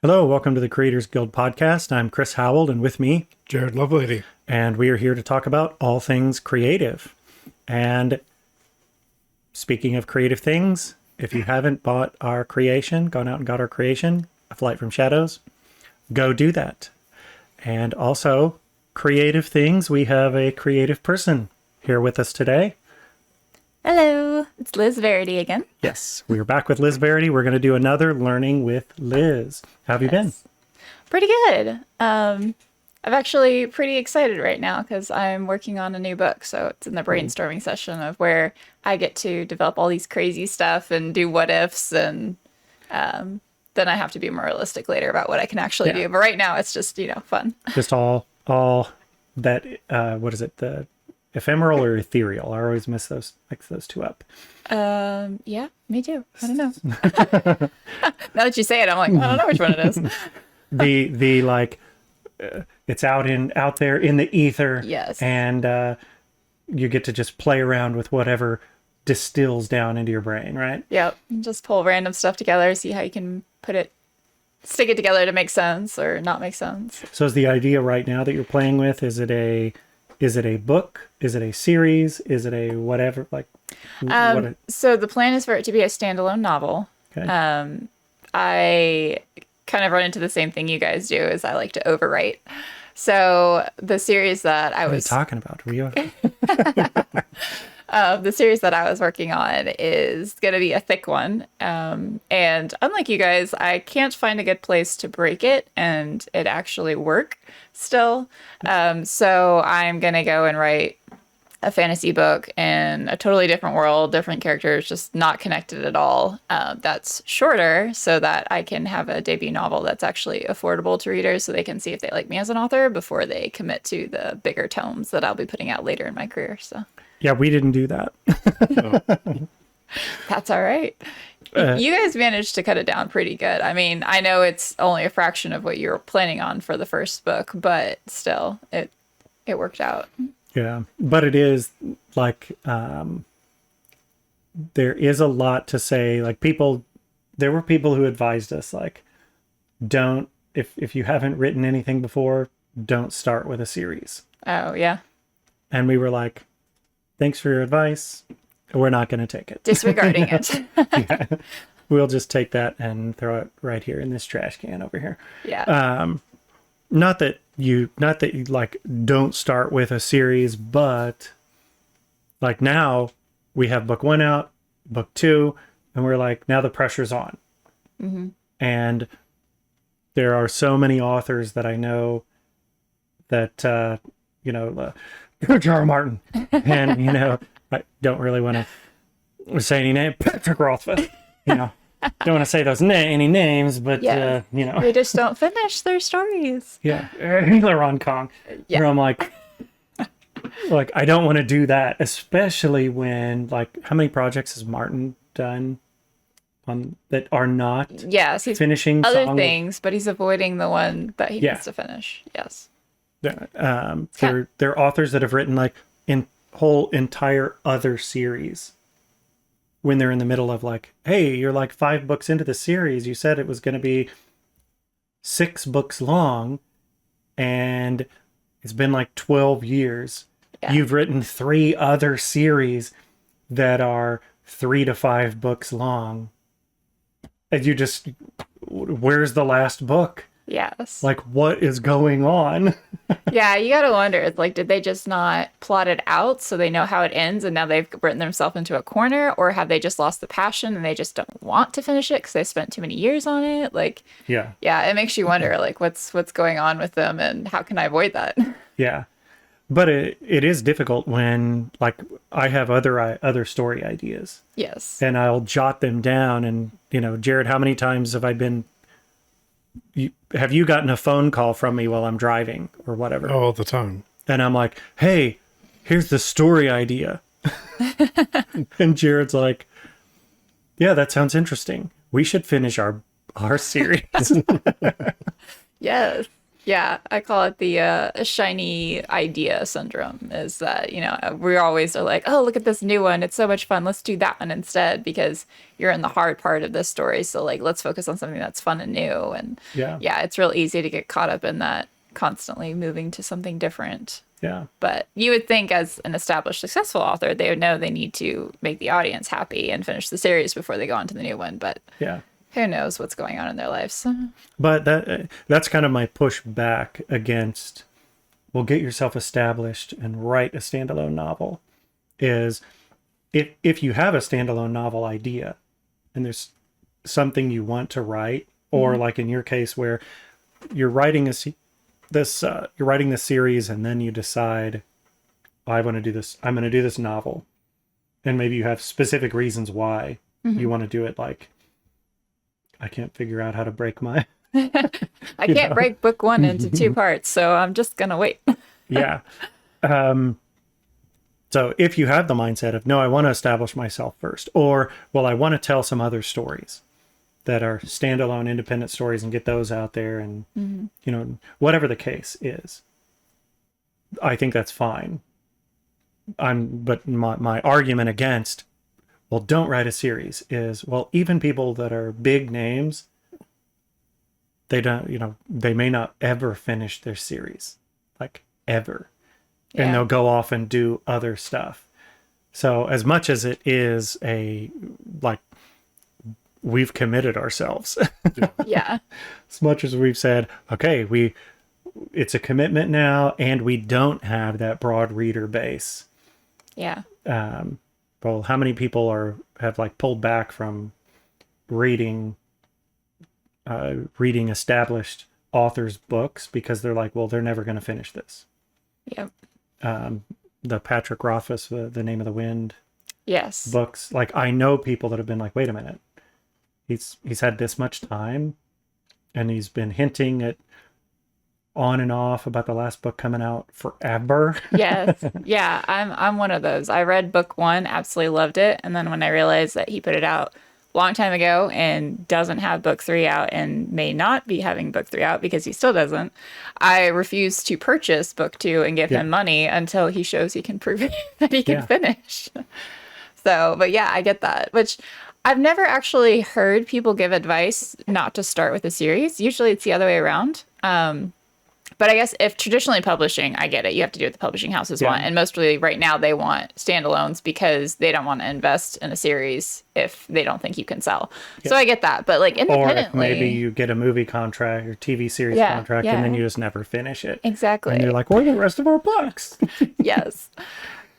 Hello, welcome to the Creators Guild podcast. I'm Chris Howell, and with me, Jared Lovelady. and we are here to talk about all things creative. And speaking of creative things, if you haven't bought our creation, gone out and got our creation, A Flight from Shadows, go do that. And also, creative things, we have a creative person here with us today. Hello, it's Liz Verity again. Yes, we are back with Liz Verity. We're going to do another Learning with Liz. How have you been? Pretty good. I'm actually pretty excited right now because I'm working on a new book. So it's in the brainstorming session of where I get to develop all these crazy stuff and do what ifs, and then I have to be more realistic later about what I can actually do. But right now it's just, fun. Just all that, what is it? The ephemeral or ethereal? I always mix those two up. Yeah, me too. I don't know. Now that you say it, I'm like, I don't know which one it is. the like, it's out there in the ether. Yes. And you get to just play around with whatever distills down into your brain, right? Yep. Just pull random stuff together, see how you can stick it together to make sense or not make sense. So is the idea right now that you're playing with, is it a book? Is it a series? Is it a whatever? Like, So the plan is for it to be a standalone novel. Okay. I kind of run into the same thing you guys do, is I like to overwrite. So the series that I was talking about, the series that I was working on is going to be a thick one. And unlike you guys, I can't find a good place to break it and it actually work still. So I'm going to go and write a fantasy book in a totally different world, different characters, just not connected at all. That's shorter so that I can have a debut novel that's actually affordable to readers so they can see if they like me as an author before they commit to the bigger tomes that I'll be putting out later in my career. So yeah, we didn't do that. that's all right. You guys managed to cut it down pretty good. I mean, I know it's only a fraction of what you were planning on for the first book, but still, it worked out. Yeah, but it is like, there is a lot to say. Like, there were people who advised us, like, don't, if you haven't written anything before, don't start with a series. Oh, yeah. And we were like, thanks for your advice. We're not going to take it. Disregarding it. Yeah. We'll just take that and throw it right here in this trash can over here. Yeah. Not that you like don't start with a series, but like now we have book 1 out, book 2, and we're like, now the pressure's on. Mm-hmm. And there are so many authors that I know that, George R. R. Martin, and, I don't really want to say any name, Patrick Rothfuss, don't want to say any names, but, They just don't finish their stories. Yeah, Ron Kong. Yeah. Where I'm like, I don't want to do that, especially when, like, how many projects has Martin done that are not he's finishing other things, but he's avoiding the one that he needs to finish. Yes. There are authors that have written like in whole entire other series when they're in the middle of like, hey, you're like 5 books into the series. You said it was going to be 6 books long, and it's been like 12 years. Yeah. You've written 3 other series that are 3 to 5 books long. And you just, where's the last book? Yes. Like, what is going on? Yeah, you gotta wonder. It's like, did they just not plot it out so they know how it ends and now they've written themselves into a corner? Or have they just lost the passion and they just don't want to finish it because they spent too many years on it? Like, yeah, it makes you wonder, like, what's going on with them and how can I avoid that? Yeah. But it is difficult when, like, I have other story ideas. Yes. And I'll jot them down. And, Jared, how many times have I been... have you gotten a phone call from me while I'm driving or whatever? All the time. And I'm like, hey, here's the story idea. And Jared's like, yeah, that sounds interesting. We should finish our series. Yes. Yeah, I call it the shiny idea syndrome. Is that, we always are like, oh, look at this new one. It's so much fun. Let's do that one instead because you're in the hard part of this story. So, like, let's focus on something that's fun and new. And Yeah. yeah, it's real easy to get caught up in that constantly moving to something different. Yeah. But you would think, as an established, successful author, they would know they need to make the audience happy and finish the series before they go on to the new one. But Yeah. who knows what's going on in their lives? But that's kind of my pushback against, well, get yourself established and write a standalone novel, is if you have a standalone novel idea and there's something you want to write, or like in your case where you're writing you're writing this series and then you decide, I want to do this. I'm going to do this novel, and maybe you have specific reasons why you want to do it. Like, I can't figure out how to break my. I can't break book one into two parts, so I'm just gonna wait. Yeah. So if you have the mindset of, no, I want to establish myself first, or, well, I want to tell some other stories that are standalone independent stories and get those out there, and, whatever the case is, I think that's fine. But my argument against, well, don't write a series is, well, even people that are big names, they don't, they may not ever finish their series, like ever. And they'll go off and do other stuff. So as much as it is we've committed ourselves. Yeah. As much as we've said, okay, it's a commitment now, and we don't have that broad reader base. Yeah. Well, how many people have pulled back from reading established authors' books because they're like, well, they're never going to finish this. Yep. The Patrick Rothfuss, the Name of the Wind, Yes. books. Like, I know people that have been like, wait a minute, he's had this much time, and he's been hinting at on and off about the last book coming out forever. Yes. Yeah. I'm one of those. I read book one, absolutely loved it, and then when I realized that he put it out a long time ago and doesn't have book three out and may not be having book three out because he still doesn't, I refuse to purchase book two and give him money until he shows he can prove that he can finish. So, but yeah, I get that, which I've never actually heard people give advice not to start with a series. Usually it's the other way around. But I guess if traditionally publishing, I get it. You have to do what the publishing houses want. And mostly right now they want standalones because they don't want to invest in a series if they don't think you can sell. Yeah. So I get that. But independently. Or maybe you get a movie contract or TV series contract and then you just never finish it. Exactly. And you're like, where are the rest of our books? Yes.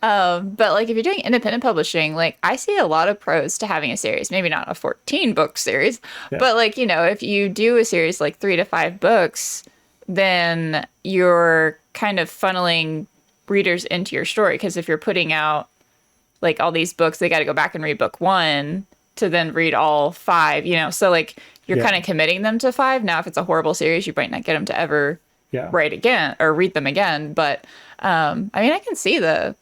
But if you're doing independent publishing, I see a lot of pros to having a series, maybe not a 14 book series, but if you do a series 3 to 5 books, then you're kind of funneling readers into your story. Because if you're putting out all these books, they got to go back and read book one to then read all 5, so you're kind of committing them to 5. Now, if it's a horrible series, you might not get them to ever write again or read them again. But I can see the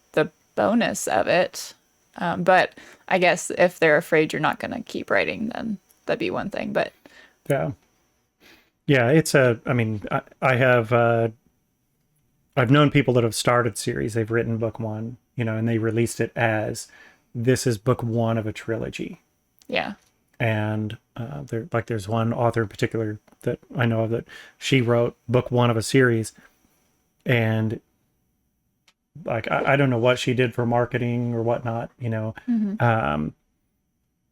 bonus of it. But I guess if they're afraid you're not going to keep writing, then that'd be one thing. But yeah, it's I have, I've known people that have started series. They've written book one, and they released it as, this is book one of a trilogy. Yeah. And there's one author in particular that I know of that she wrote book one of a series, and I don't know what she did for marketing or whatnot,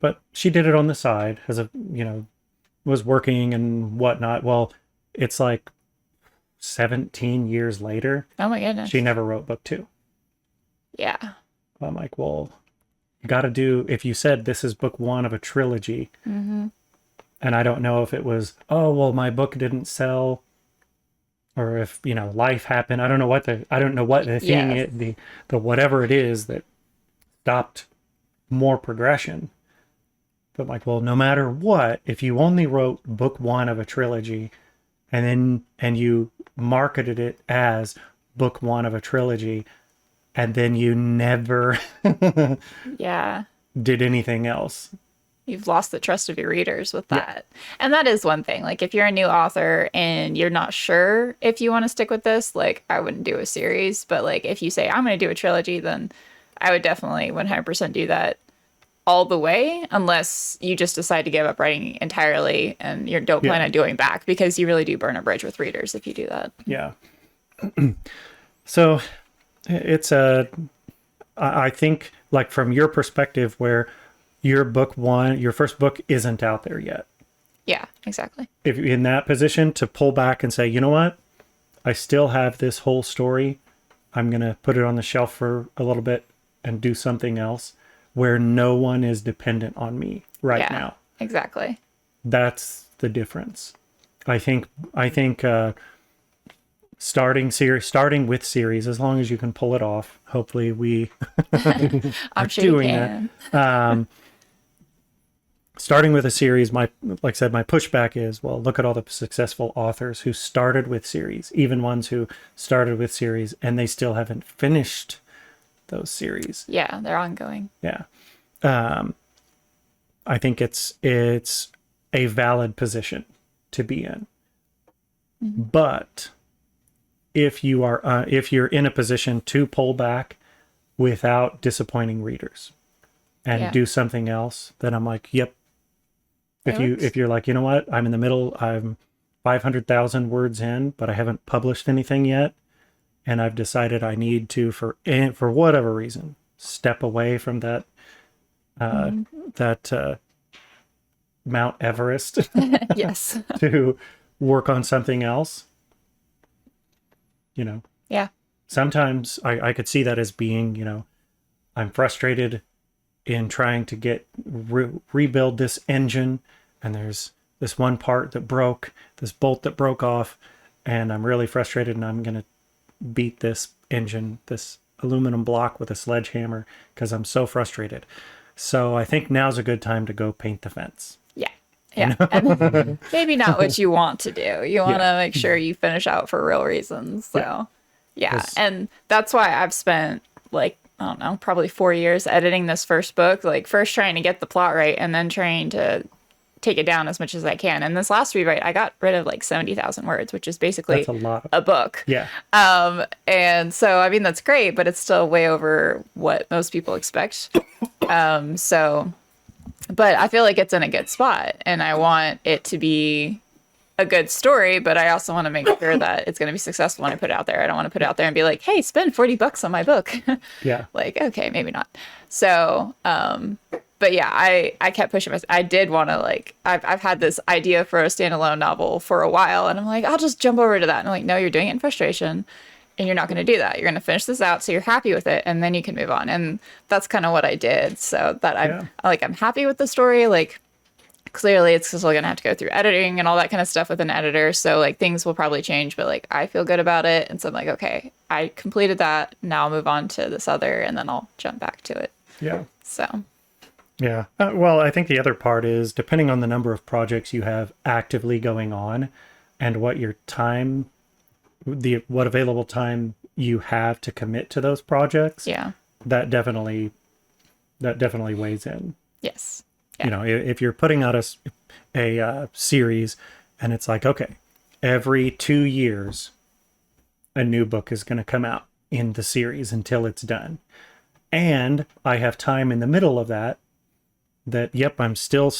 but she did it on the side as was working and whatnot. Well, it's 17 years later. Oh my goodness. She never wrote book 2. Yeah. I'm like, well, you got to do, if you said this is book 1 of a trilogy, and I don't know if it was, oh, well, my book didn't sell, or if, life happened. I don't know what the thing, the whatever it is that stopped more progression. But well, no matter what, if you only wrote book 1 of a trilogy and you marketed it as book 1 of a trilogy, and then you never did anything else, You've lost the trust of your readers with that. And that is one thing. Like if you're a new author and you're not sure if you want to stick with this, like I wouldn't do a series, but like if you say I'm going to do a trilogy, then I would definitely 100% do that all the way, unless you just decide to give up writing entirely and you don't plan on doing back, because you really do burn a bridge with readers if you do that. Yeah. So it's I think like from your perspective where your first book isn't out there yet. Yeah, exactly. If you're in that position to pull back and say, you know what, I still have this whole story. I'm going to put it on the shelf for a little bit and do something else where no one is dependent on me right now. Exactly. That's the difference. I think starting with series, as long as you can pull it off, hopefully we I'm sure doing you can. Starting with a series, like I said, my pushback is, well, look at all the successful authors who started with series, even ones who started with series and they still haven't finished those series. Yeah, they're ongoing. Yeah. I think it's a valid position to be in. Mm-hmm. But if you're in a position to pull back without disappointing readers and do something else, then I'm like, yep. If you're like, you know what, I'm in the middle, I'm 500,000 words in, but I haven't published anything yet, and I've decided I need to, for whatever reason, step away from that Mount Everest. Yes. To work on something else. Yeah. Sometimes I could see that as being, I'm frustrated in trying to rebuild this engine, and there's this one part that broke, this bolt that broke off, and I'm really frustrated, and I'm going to beat this engine, this aluminum block with a sledgehammer because I'm so frustrated. So I think now's a good time to go paint the fence. Yeah. And maybe not what you want to do. You want to make sure you finish out for real reasons. So, yeah. And that's why I've spent, like, I don't know, probably 4 years editing this first book, like first trying to get the plot right and then trying to take it down as much as I can. And this last rewrite, I got rid of like 70,000 words, which is basically a book. Yeah. And so, I mean, that's great, but it's still way over what most people expect. But I feel like it's in a good spot, and I want it to be a good story, but I also want to make sure that it's going to be successful when I put it out there. I don't want to put it out there and be like, hey, spend $40 on my book. Yeah. Like, okay, maybe not. So, but yeah, I kept pushing myself. I did want to, like, I've had this idea for a standalone novel for a while, and I'm like, I'll just jump over to that. And I'm like, no, you're doing it in frustration, and you're not going to do that. You're going to finish this out so you're happy with it, and then you can move on. And that's kind of what I did. So that I'm happy with the story. Like, clearly it's still going to have to go through editing and all that kind of stuff with an editor. So like things will probably change, but like I feel good about it. And so I'm like, okay, I completed that. Now I'll move on to this other, and then I'll jump back to it. Yeah. So. Yeah. Well, I think the other part is depending on the number of projects you have actively going on and what your time, what available time you have to commit to those projects. Yeah. That definitely weighs in. Yes. Yeah. If you're putting out a series and it's like, okay, every 2 years, a new book is going to come out in the series until it's done. And I have time in the middle of that, yep, I'm still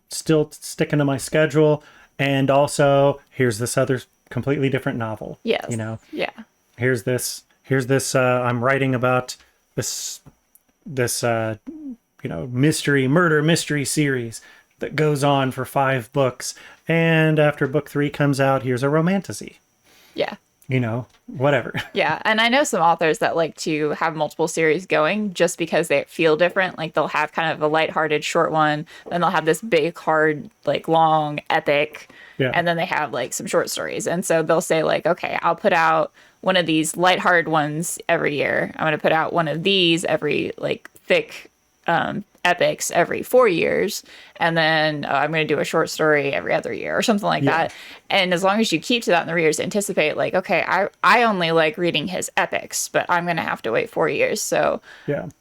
sticking to my schedule. And also here's this other completely different novel. Yes. Yeah. Here's this, I'm writing about this murder mystery series that goes on for 5 books. And after book 3 comes out, here's a romantasy. Yeah. Whatever. Yeah. And I know some authors that like to have multiple series going just because they feel different. Like they'll have kind of a lighthearted short one, then they'll have this big, hard, like long epic. Yeah. And then they have like some short stories. And so they'll say like, okay, I'll put out one of these lighthearted ones every year. I'm going to put out one of these every like thick epics every 4 years, and then I'm going to do a short story every other year or something like that. And as long as you keep to that and the readers anticipate like, okay, I only like reading his epics, but I'm going to have to wait 4 years to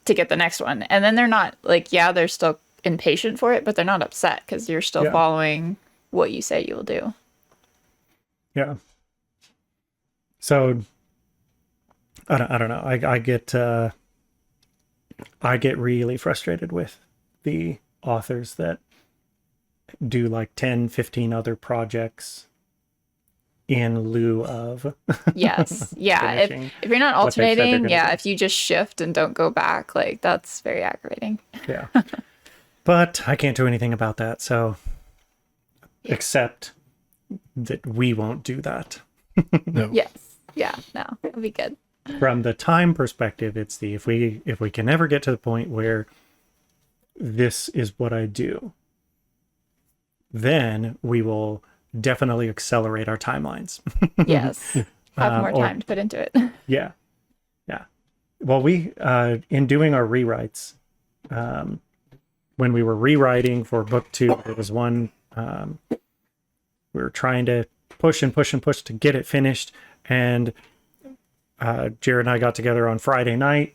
get the next one. And then they're not like, they're still impatient for it, but they're not upset because you're still Yeah. following what you say you'll do. Yeah. So I don't know. I get really frustrated with the authors that do like 10, 15 other projects in lieu of Yes. Yeah. finishing If you're not what they said they're alternating, gonna yeah, do. if you just shift and don't go back, like that's very aggravating. Yeah. But I can't do anything about that. So, except that we won't do that. No. Yes. Yeah. No, it'll be good. From the time perspective, it's the if we can ever get to the point where this is what I do, then we will definitely accelerate our timelines. Yes. Have more or- time to put into it. Yeah. Yeah. Well, we, in doing our rewrites, when we were rewriting for book 2, there was one, we were trying to push and push and push to get it finished. And Jared and I got together on Friday night,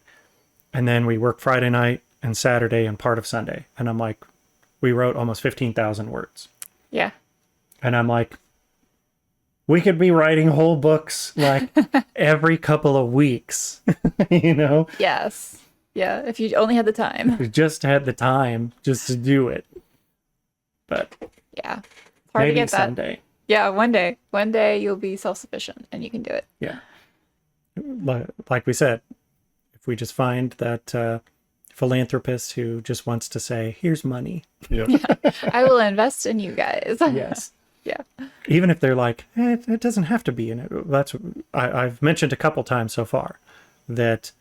and then we worked Friday night and Saturday and part of Sunday. And I'm like, we wrote almost 15,000 words. Yeah. And I'm like, we could be writing whole books like every couple of weeks, you know? Yes. Yeah. If you only had the time. We just had the time just to do it. But Yeah. It's hard to maybe get that. someday. Yeah. One day you'll be self-sufficient and you can do it. Yeah. Like we said, if we just find that philanthropist who just wants to say, here's money. Yeah. I will invest in you guys. Yes. Yeah. Even if they're like, it doesn't have to be in it. That's I've mentioned a couple times so far that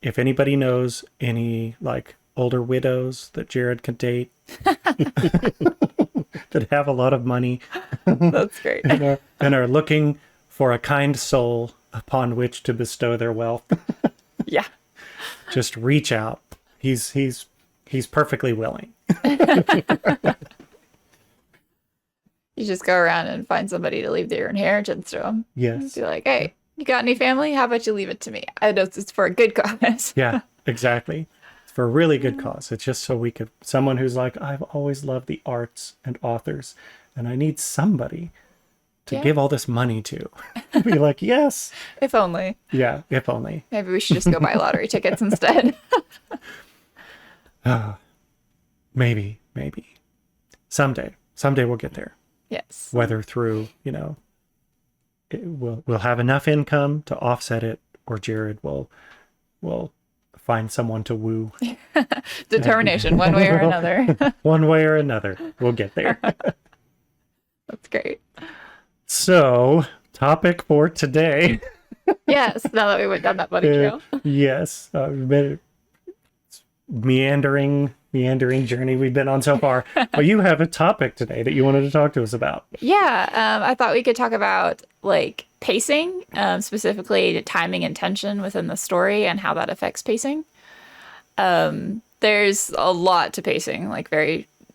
if anybody knows any like older widows that Jared could date that have a lot of money That's great. and are looking for a kind soul upon which to bestow their wealth, Yeah. just reach out. He's perfectly willing. You just go around and find somebody to leave their inheritance to them. Yes. Be like, hey, you got any family? How about you leave it to me? I know it's for a good cause. Yeah, exactly. It's for a really good cause. It's just so we could, someone who's like, I've always loved the arts and authors, and I need somebody to Yeah. give all this money to. Be like, yes. If only. Yeah, if only. Maybe we should just go buy lottery tickets instead. Maybe. Someday we'll get there. Yes. Whether through, we'll have enough income to offset it, or Jared will find someone to woo. Determination, one way or another. One way or another, we'll get there. That's great. So, topic for today. Yes, now that we went down that bunny trail. Yes, meandering journey we've been on so far. But you have a topic today that you wanted to talk to us about. Yeah, I thought we could talk about like pacing, specifically timing and tension within the story and how that affects pacing. There's a lot to pacing, like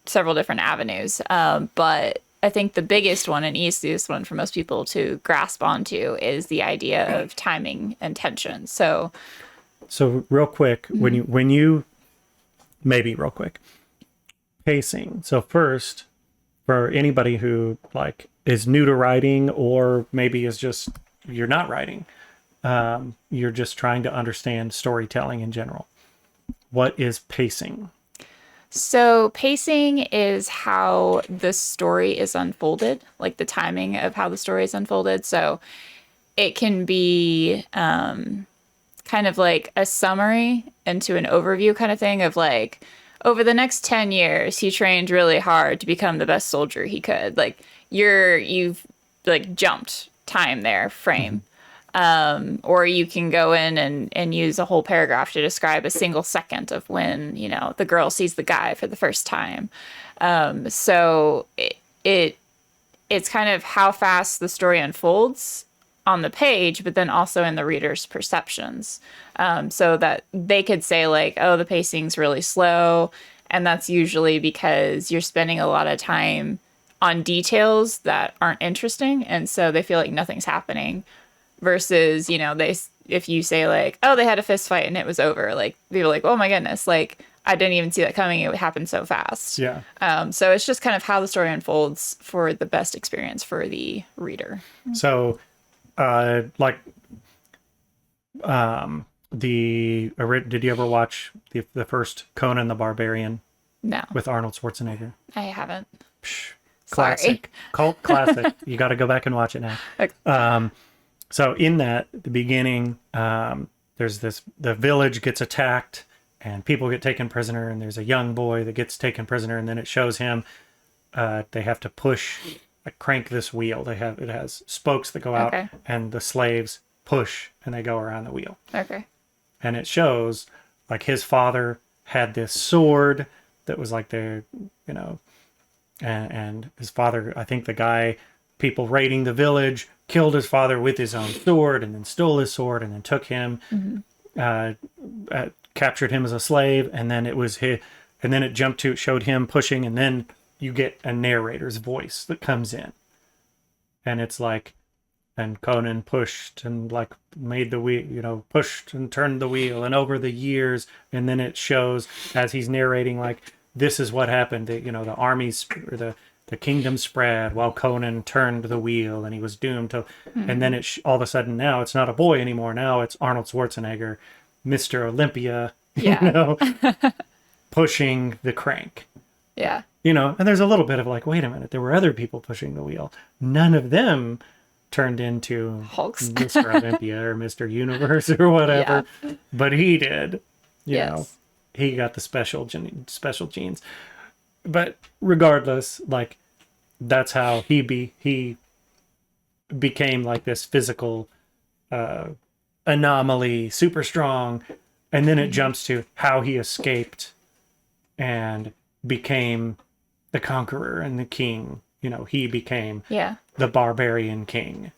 several different avenues. But I think the biggest one and easiest one for most people to grasp onto is the idea of timing and tension. So real quick, when you maybe real quick, pacing. So first, for anybody who like is new to writing, or maybe is just you're not writing, you're just trying to understand storytelling in general. What is pacing? So pacing is how the story is unfolded, like the timing of how the story is unfolded. So it can be kind of like a summary into an overview kind of thing of like, over the next 10 years, he trained really hard to become the best soldier he could. Like you've like jumped time there, frame. Or you can go in and use a whole paragraph to describe a single second of when, the girl sees the guy for the first time. So it's kind of how fast the story unfolds on the page, but then also in the reader's perceptions. So that they could say like, oh, the pacing's really slow. And that's usually because you're spending a lot of time on details that aren't interesting. And so they feel like nothing's happening. Versus, if you say like, oh, they had a fist fight and it was over, like, they're like, oh my goodness, like, I didn't even see that coming. It would happen so fast. Yeah. So it's just kind of how the story unfolds for the best experience for the reader. So, like, did you ever watch the first Conan the Barbarian No, with Arnold Schwarzenegger? I haven't. Psh, Sorry. classic, cult classic. You got to go back and watch it now. Okay. So in that, the beginning, there's the village gets attacked and people get taken prisoner, and there's a young boy that gets taken prisoner, and then it shows him, they have to crank this wheel. It has spokes that go out, Okay. and the slaves push and they go around the wheel. Okay. And it shows like his father had this sword that was like and his father, I think people raiding the village killed his father with his own sword, and then stole his sword, and then took him, captured him as a slave, and then it showed him pushing, and then you get a narrator's voice that comes in, and it's like, and Conan pushed and like made the wheel, pushed and turned the wheel, and over the years, and then it shows as he's narrating, like, this is what happened. The armies or the kingdom spread while Conan turned the wheel, and he was doomed to. And then all of a sudden now it's not a boy anymore. Now it's Arnold Schwarzenegger, Mr. Olympia, Yeah. pushing the crank. Yeah. And there's a little bit of like, wait a minute, there were other people pushing the wheel. None of them turned into Hulks. Mr. Olympia or Mr. Universe or whatever, but he did. Yes. He got the special genes. But regardless, like, that's how he became like this physical anomaly, super strong, and then it jumps to how he escaped and became the conqueror and the king. He became the barbarian king.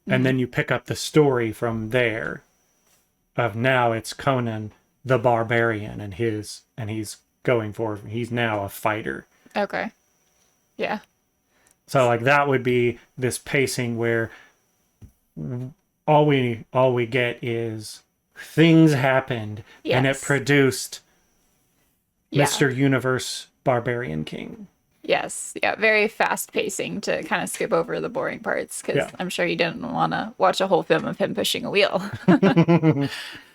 And then you pick up the story from there of now it's Conan the barbarian, and he's now a fighter. Okay. Yeah. So like that would be this pacing where all we get is things happened, and it produced Mr. Universe Barbarian King. Yes. Yeah. Very fast pacing to kind of skip over the boring parts, because I'm sure you didn't want to watch a whole film of him pushing a wheel.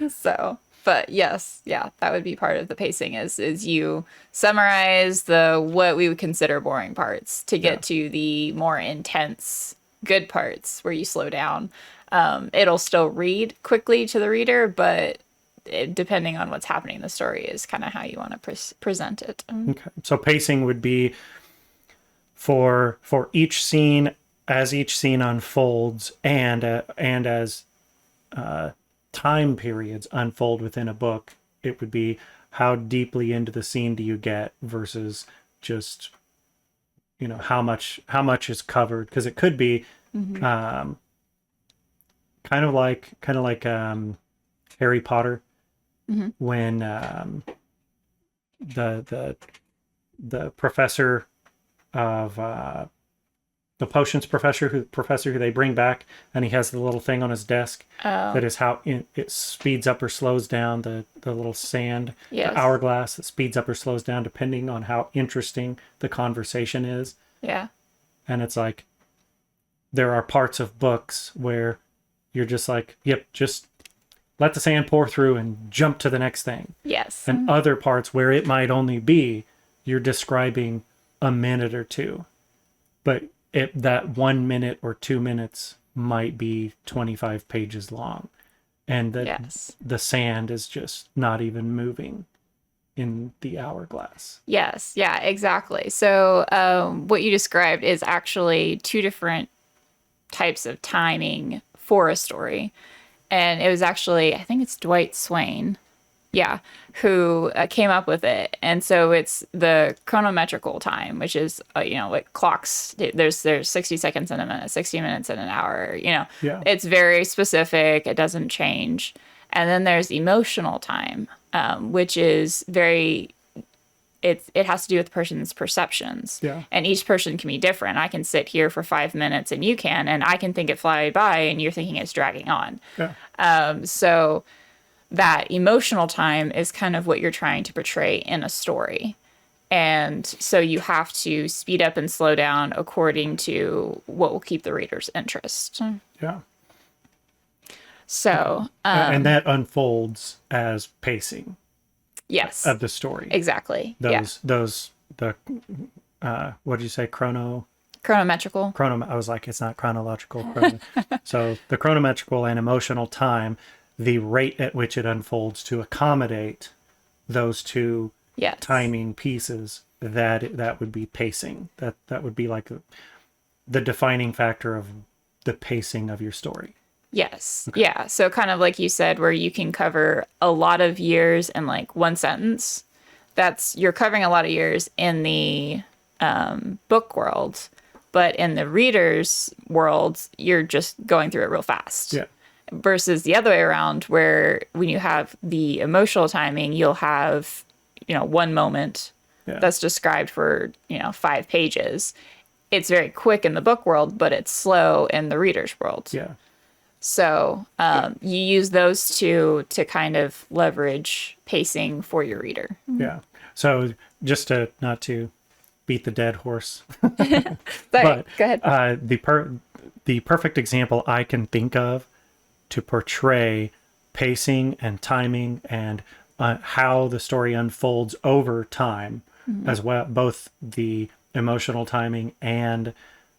So, but yes, that would be part of the pacing is you summarize what we would consider boring parts to get to the more intense good parts where you slow down. It'll still read quickly to the reader, but depending on what's happening in the story is kind of how you want to present it. Okay. So pacing would be for each scene, as each scene unfolds, and as time periods unfold within a book, it would be how deeply into the scene do you get versus just how much is covered, because it could be kind of like Harry Potter, when the professor of the potions professor who they bring back, and he has the little thing on his desk that is how it speeds up or slows down the little sand, the hourglass that speeds up or slows down depending on how interesting the conversation is. Yeah. And it's like there are parts of books where you're just like, yep, just let the sand pour through and jump to the next thing. Yes. And other parts where it might only be you're describing a minute or two, but that 1 minute or 2 minutes might be 25 pages long, and the sand is just not even moving in the hourglass. Yes. Yeah, exactly. So what you described is actually two different types of timing for a story. And it was actually, I think it's Dwight Swain, who came up with it. And so it's the chronometrical time, which is, like clocks. There's 60 seconds in a minute, 60 minutes in an hour. It's very specific. It doesn't change. And then there's emotional time, which is it has to do with the person's perceptions. Yeah. And each person can be different. I can sit here for 5 minutes and you can, and I can think it fly by and you're thinking it's dragging on. Yeah. that emotional time is kind of what you're trying to portray in a story. And so you have to speed up and slow down according to what will keep the reader's interest. Yeah. So, And that unfolds as pacing yes, of the story. exactly. The what did you say? Chronometrical. I was like, it's not chronological. So the chronometrical and emotional time, the rate at which it unfolds to accommodate those two Yes. timing pieces, that would be pacing. That would be like the defining factor of the pacing of your story. Yes. Okay. Yeah. So kind of like you said, where you can cover a lot of years in like one sentence. You're covering a lot of years in the book world, but in the reader's world, you're just going through it real fast. Yeah. Versus the other way around, where when you have the emotional timing, you'll have, one moment that's described for, 5 pages. It's very quick in the book world, but it's slow in the reader's world. Yeah. So you use those two to kind of leverage pacing for your reader. Yeah. So just not to beat the dead horse, Sorry, but go ahead. The perfect example I can think of to portray pacing and timing and how the story unfolds over time, as well, both the emotional timing and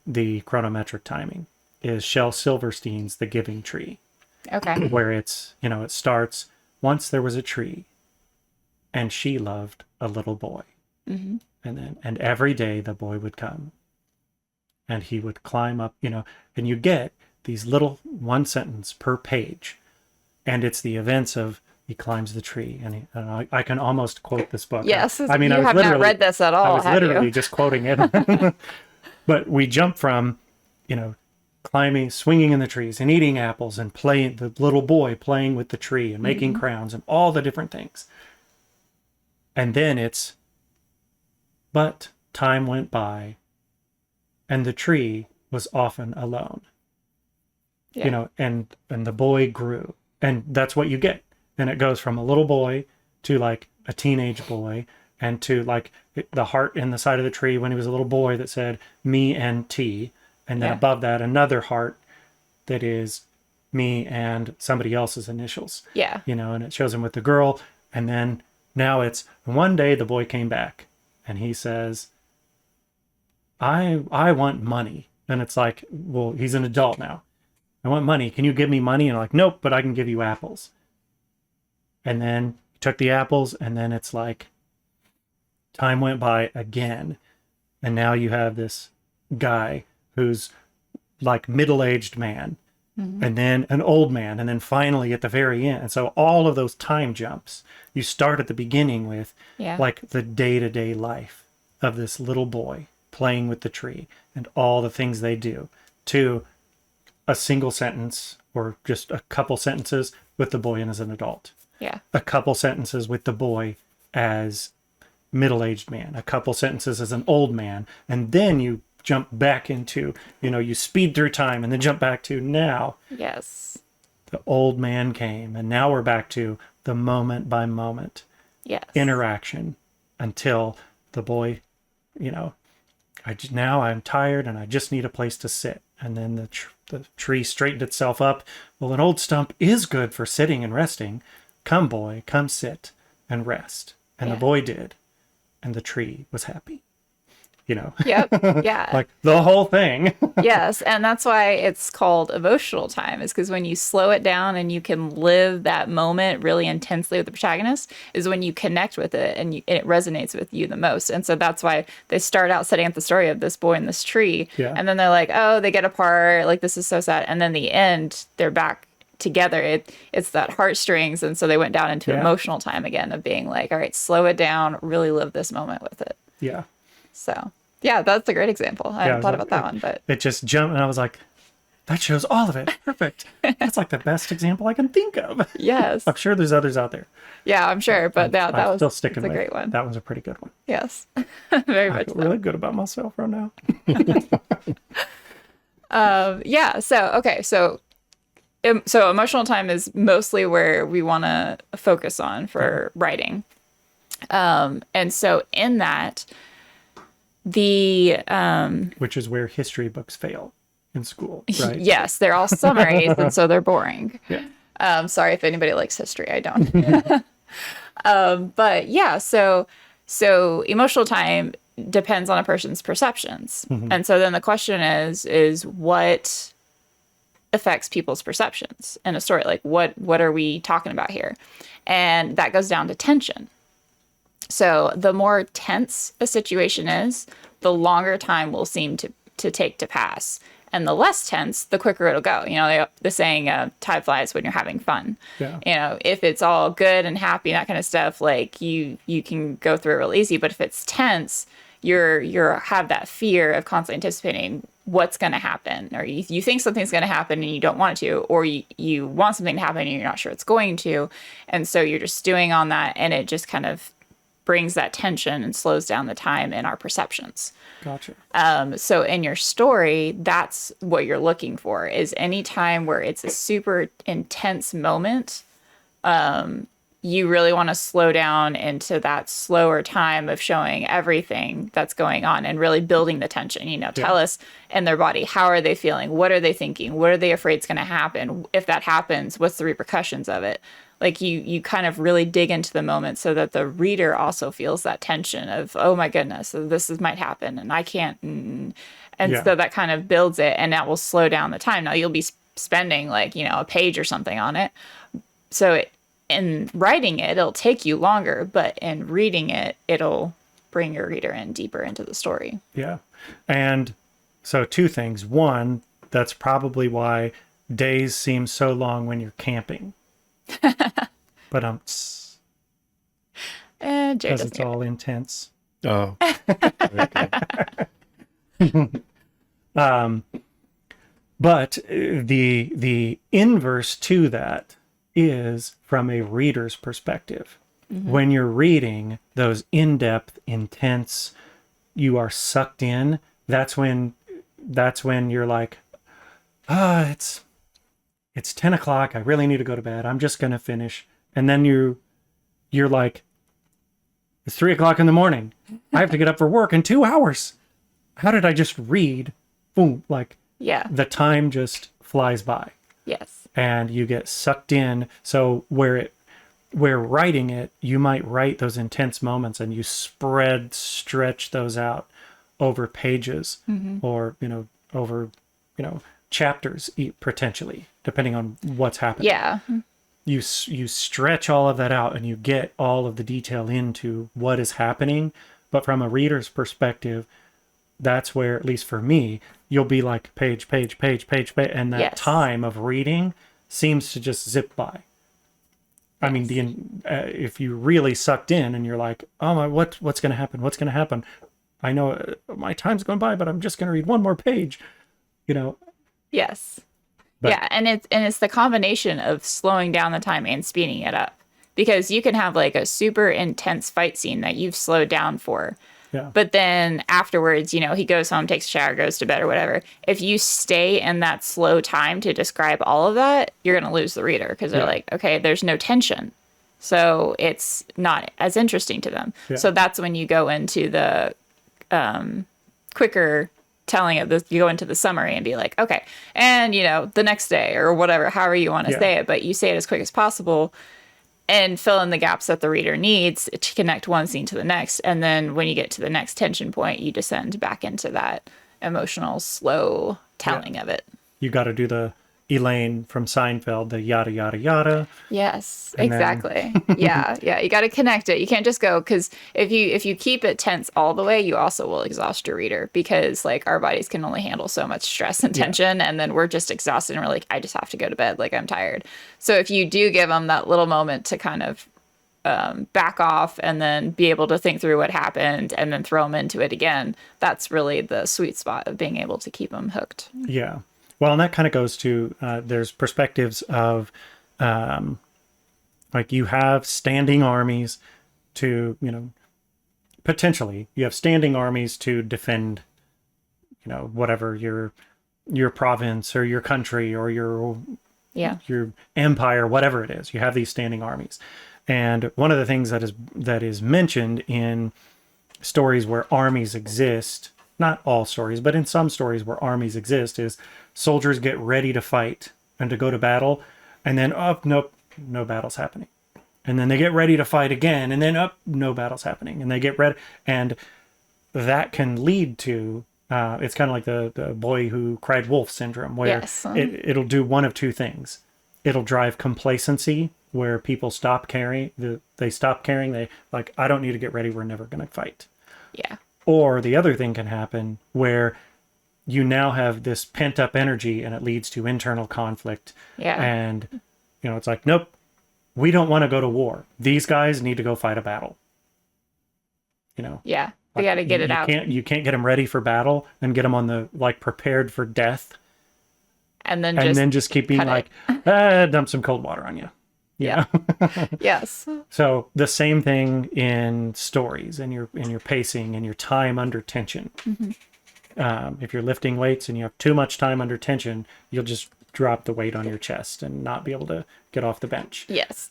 the chronometric timing, is Shel Silverstein's The Giving Tree. Okay. Where it's, it starts, once there was a tree and she loved a little boy. Mm-hmm. And every day the boy would come and he would climb up, and you get these little one sentence per page. And it's the events of he climbs the tree, and I can almost quote this book. Yes. I mean, you have not read this at all, I was literally just quoting it. But we jump from, climbing, swinging in the trees and eating apples and playing, the little boy playing with the tree and making crowns and all the different things. And then it's, but time went by and the tree was often alone. Yeah. And the boy grew, and that's what you get. And it goes from a little boy to like a teenage boy, and to like the heart in the side of the tree when he was a little boy that said me and T. And then above that, another heart that is me and somebody else's initials. Yeah. And it shows him with the girl. And then now it's, one day the boy came back and he says, I want money. And it's like, well, he's an adult now. I want money. Can you give me money? And I'm like, nope, but I can give you apples. And then he took the apples, and then it's like time went by again. And now you have this guy who's like middle-aged man, and then an old man, and then finally at the very end. And so all of those time jumps, you start at the beginning with like the day-to-day life of this little boy playing with the tree and all the things they do, to a single sentence or just a couple sentences with the boy and as an adult. Yeah. A couple sentences with the boy as middle-aged man, a couple sentences as an old man, and then you jump back into, you speed through time and then jump back to now. Yes. The old man came, and now we're back to the moment by moment interaction until the boy, now I'm tired and I just need a place to sit. And then the tree straightened itself up. Well, an old stump is good for sitting and resting. Come, boy, come sit and rest. And the boy did. And the tree was happy. Yep. Yeah. Like the whole thing. Yes. And that's why it's called emotional time, is because when you slow it down and you can live that moment really intensely with the protagonist, is when you connect with it and it resonates with you the most. And so that's why they start out setting up the story of this boy in this tree. Yeah. And then they're like, oh, they get apart. Like, this is so sad. And then the end, they're back together. It's that heartstrings. And so they went down into emotional time again of being like, all right, slow it down, really live this moment with it. Yeah. So yeah, that's a great example. I hadn't thought about that one, but it just jumped, and I was like, that shows all of it. Perfect. That's like the best example I can think of. Yes. I'm sure there's others out there. Yeah, I'm sure, but that I'm was still sticking a with great one. That was a pretty good one. Yes. Very I much feel so. really good about myself right now. Yeah. So, okay. So So emotional time is mostly where we want to focus on for writing. And so in that, the which is where history books fail in school, right? yes, they're all summaries, and so they're boring. Yeah. Sorry if anybody likes history, I don't. But yeah, so emotional time depends on a person's perceptions, and so then the question is what affects people's perceptions in a story? Like what are we talking about here? And that goes down to tension. So the more tense a situation is, the longer time will seem to take to pass. And the less tense, the quicker it'll go. You know, the saying, time flies when you're having fun. Yeah. You know, if it's all good and happy, that kind of stuff, like you can go through it real easy. But if it's tense, you're have that fear of constantly anticipating what's going to happen, or you think something's going to happen and you don't want it to, or you want something to happen and you're not sure it's going to. And so you're just stewing on that, and it just kind of brings that tension and slows down the time in our perceptions. Gotcha. So in your story, that's what you're looking for, is any time where it's a super intense moment. You really want to slow down into that slower time of showing everything that's going on and really building the tension. You know, tell us in their body, how are they feeling? What are they thinking? What are they afraid is going to happen? If that happens, what's the repercussions of it? Like you kind of really dig into the moment so that the reader also feels that tension of, oh my goodness, so might happen and I can't. And so that kind of builds it, and that will slow down the time. Now you'll be spending like, you know, a page or something on it. So in writing it, it'll take you longer, but in reading it, it'll bring your reader in deeper into the story. Yeah. And so two things. One, that's probably why days seem so long when you're camping. But Jay because doesn't it's get all it. intense. Oh. But the inverse to that is from a reader's perspective. When you're reading those in-depth, intense, you are sucked in. That's when you're like, it's 10 o'clock. I really need to go to bed. I'm just going to finish. And then you're like, it's 3 o'clock in the morning. I have to get up for work in 2 hours. How did I just read? Boom. Like, Yeah. the time just flies by Yes. and you get sucked in. So where writing it, you might write those intense moments and you stretch those out over pages or, over, chapters potentially, depending on what's happening. Yeah. You stretch all of that out and you get all of the detail into what is happening. But from a reader's perspective, that's where, at least for me, you'll be like page, and that Yes. time of reading seems to just zip by. I mean, if you really sucked in and you're like, oh, what's going to happen? What's going to happen? I know my time's going by, but I'm just going to read one more page, Yes. But- yeah, and it's the combination of slowing down the time and speeding it up. Because you can have like a super intense fight scene that you've slowed down for. Yeah. But then afterwards, he goes home, takes a shower, goes to bed or whatever. If you stay in that slow time to describe all of that, you're going to lose the reader because they're like, okay, there's no tension. So it's not as interesting to them. Yeah. So that's when you go into the quicker telling of this. You go into the summary and be like, okay, and the next day or whatever, however you want to say it, but you say it as quick as possible and fill in the gaps that the reader needs to connect one scene to the next. And then when you get to the next tension point, you descend back into that emotional, slow telling of it. You got to do the Elaine from Seinfeld, the yada, yada, yada. Yes, And exactly. yeah. You got to connect it. You can't just go, because if you keep it tense all the way, you also will exhaust your reader, because like our bodies can only handle so much stress and tension, and then we're just exhausted and we're like, I just have to go to bed, like I'm tired. So if you do give them that little moment to kind of back off and then be able to think through what happened and then throw them into it again, that's really the sweet spot of being able to keep them hooked. Yeah. Well, and that kind of goes to, there's perspectives of, like you have standing armies to, potentially you have standing armies to defend, whatever your province or your country or your Yeah. your empire, whatever it is. You have these standing armies. And one of the things that is mentioned in stories where armies exist, not all stories, but in some stories where armies exist, is soldiers get ready to fight and to go to battle, and then nope, no battle's happening. And then they get ready to fight again, and then no battle's happening. And they get ready, and that can lead to it's kind of like the boy who cried wolf syndrome, where Yes. it'll do one of two things. It'll drive complacency, where people stop caring. They stop caring. They like, I don't need to get ready. We're never going to fight. Yeah. Or the other thing can happen where you now have this pent up energy and it leads to internal conflict. Yeah. And, it's like, nope, we don't want to go to war. These guys need to go fight a battle. Yeah. They got to get it out. You can't get them ready for battle and get them on the, prepared for death. And then just keep being like, dump some cold water on you. Yeah. Yes. So the same thing in stories, and your pacing and your time under tension. Mm-hmm. If you're lifting weights and you have too much time under tension, you'll just drop the weight on your chest and not be able to get off the bench. Yes.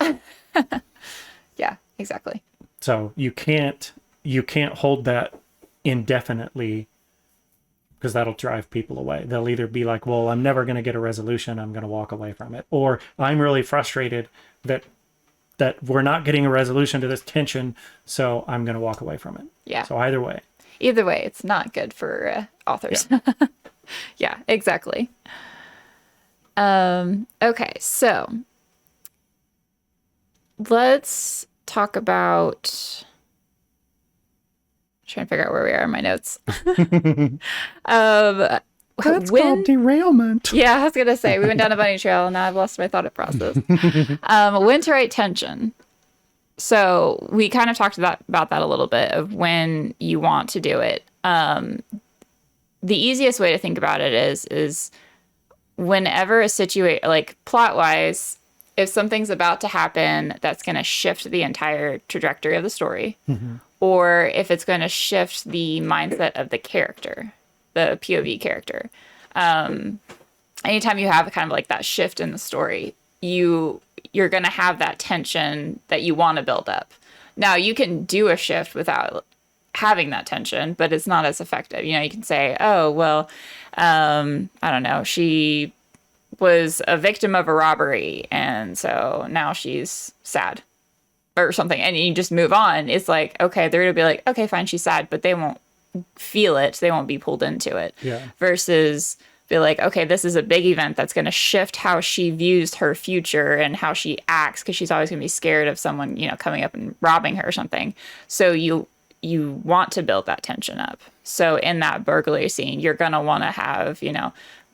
Yeah, exactly. So you can't hold that indefinitely, because that'll drive people away. They'll either be like, well, I'm never going to get a resolution, I'm going to walk away from it. Or I'm really frustrated that we're not getting a resolution to this tension, so I'm going to walk away from it. Yeah. So either way, it's not good for authors. Yeah, yeah, exactly. Okay, so let's talk about... trying to figure out where we are in my notes. That's called derailment. Yeah, I was gonna say we went down a bunny trail and now I've lost my thought process. When to write tension. So we kind of talked about that a little bit, of when you want to do it. The easiest way to think about it is whenever a situation, like plot wise, if something's about to happen that's going to shift the entire trajectory of the story, or if it's going to shift the mindset of the character, the POV character. Anytime you have kind of like that shift in the story, you're going to have that tension that you want to build up. Now, you can do a shift without having that tension, but it's not as effective. You can say, oh, well, I don't know, she was a victim of a robbery, and so now she's sad or something, and you just move on. It's like, okay, they're gonna be like, okay, fine, she's sad, but they won't feel it. They won't be pulled into it. Yeah. Versus be like, okay, this is a big event that's going to shift how she views her future and how she acts, because she's always going to be scared of someone, coming up and robbing her or something. So you want to build that tension up. So in that burglary scene, you're going to want to have,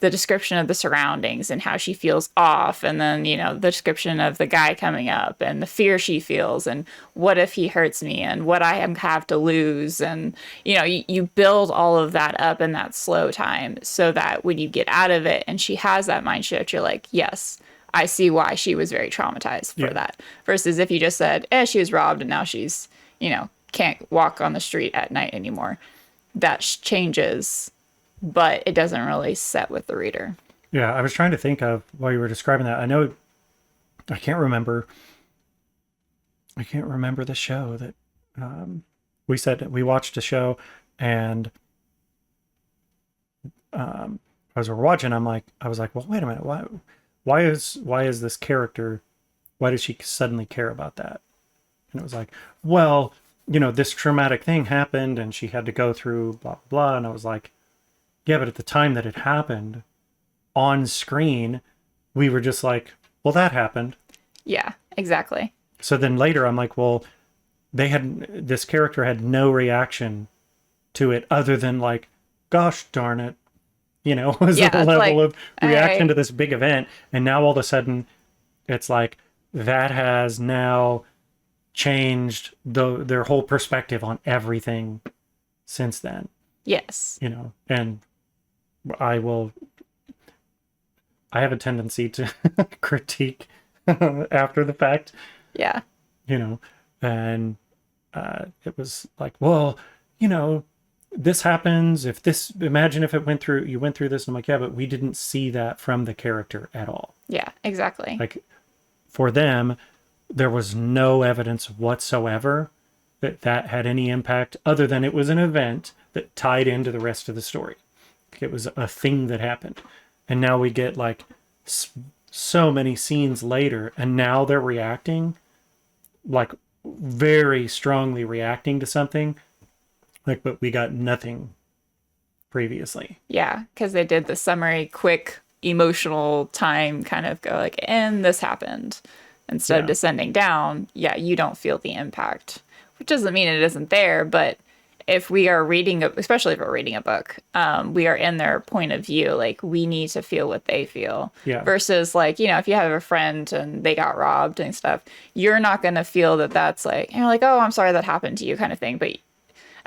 the description of the surroundings and how she feels off, and then the description of the guy coming up and the fear she feels, and what if he hurts me, and what I have to lose, and you build all of that up in that slow time, so that when you get out of it and she has that mind shift, you're like, yes, I see why she was very traumatized for that. Versus if you just said, she was robbed and now she's can't walk on the street at night anymore, that changes, but it doesn't really set with the reader. Yeah, I was trying to think of, while you were describing that, I can't remember the show that we said we watched a show, and as we're watching, I was like, well, wait a minute, why is this character, why does she suddenly care about that? And it was like, well, this traumatic thing happened and she had to go through blah, blah, blah. And I was like, yeah, but at the time that it happened on screen, we were just like, well, that happened. Yeah, exactly. So then later I'm like, well, this character had no reaction to it other than like, gosh darn it, was the level of reaction to this big event. And now all of a sudden it's like, that has now changed their whole perspective on everything since then. Yes. And I have a tendency to critique after the fact. Yeah. And it was like, well, this happens, if this, imagine if it went through, you went through this. And I'm like, yeah, but we didn't see that from the character at all. Yeah, exactly. Like for them, there was no evidence whatsoever that that had any impact other than it was an event that tied into the rest of the story. It was a thing that happened. And now we get like so many scenes later, and now they're reacting, like very strongly reacting to something. Like, but we got nothing previously. Yeah, because they did the summary, quick, emotional time kind of go like, and this happened. Instead of descending down, yeah, you don't feel the impact, which doesn't mean it isn't there, but if we are reading, especially if we're reading a book, we are in their point of view. Like, we need to feel what they feel. Yeah. Versus, like, you know, if you have a friend and they got robbed and stuff, you're not going to feel that that's like, you're like, oh, I'm sorry that happened to you kind of thing. But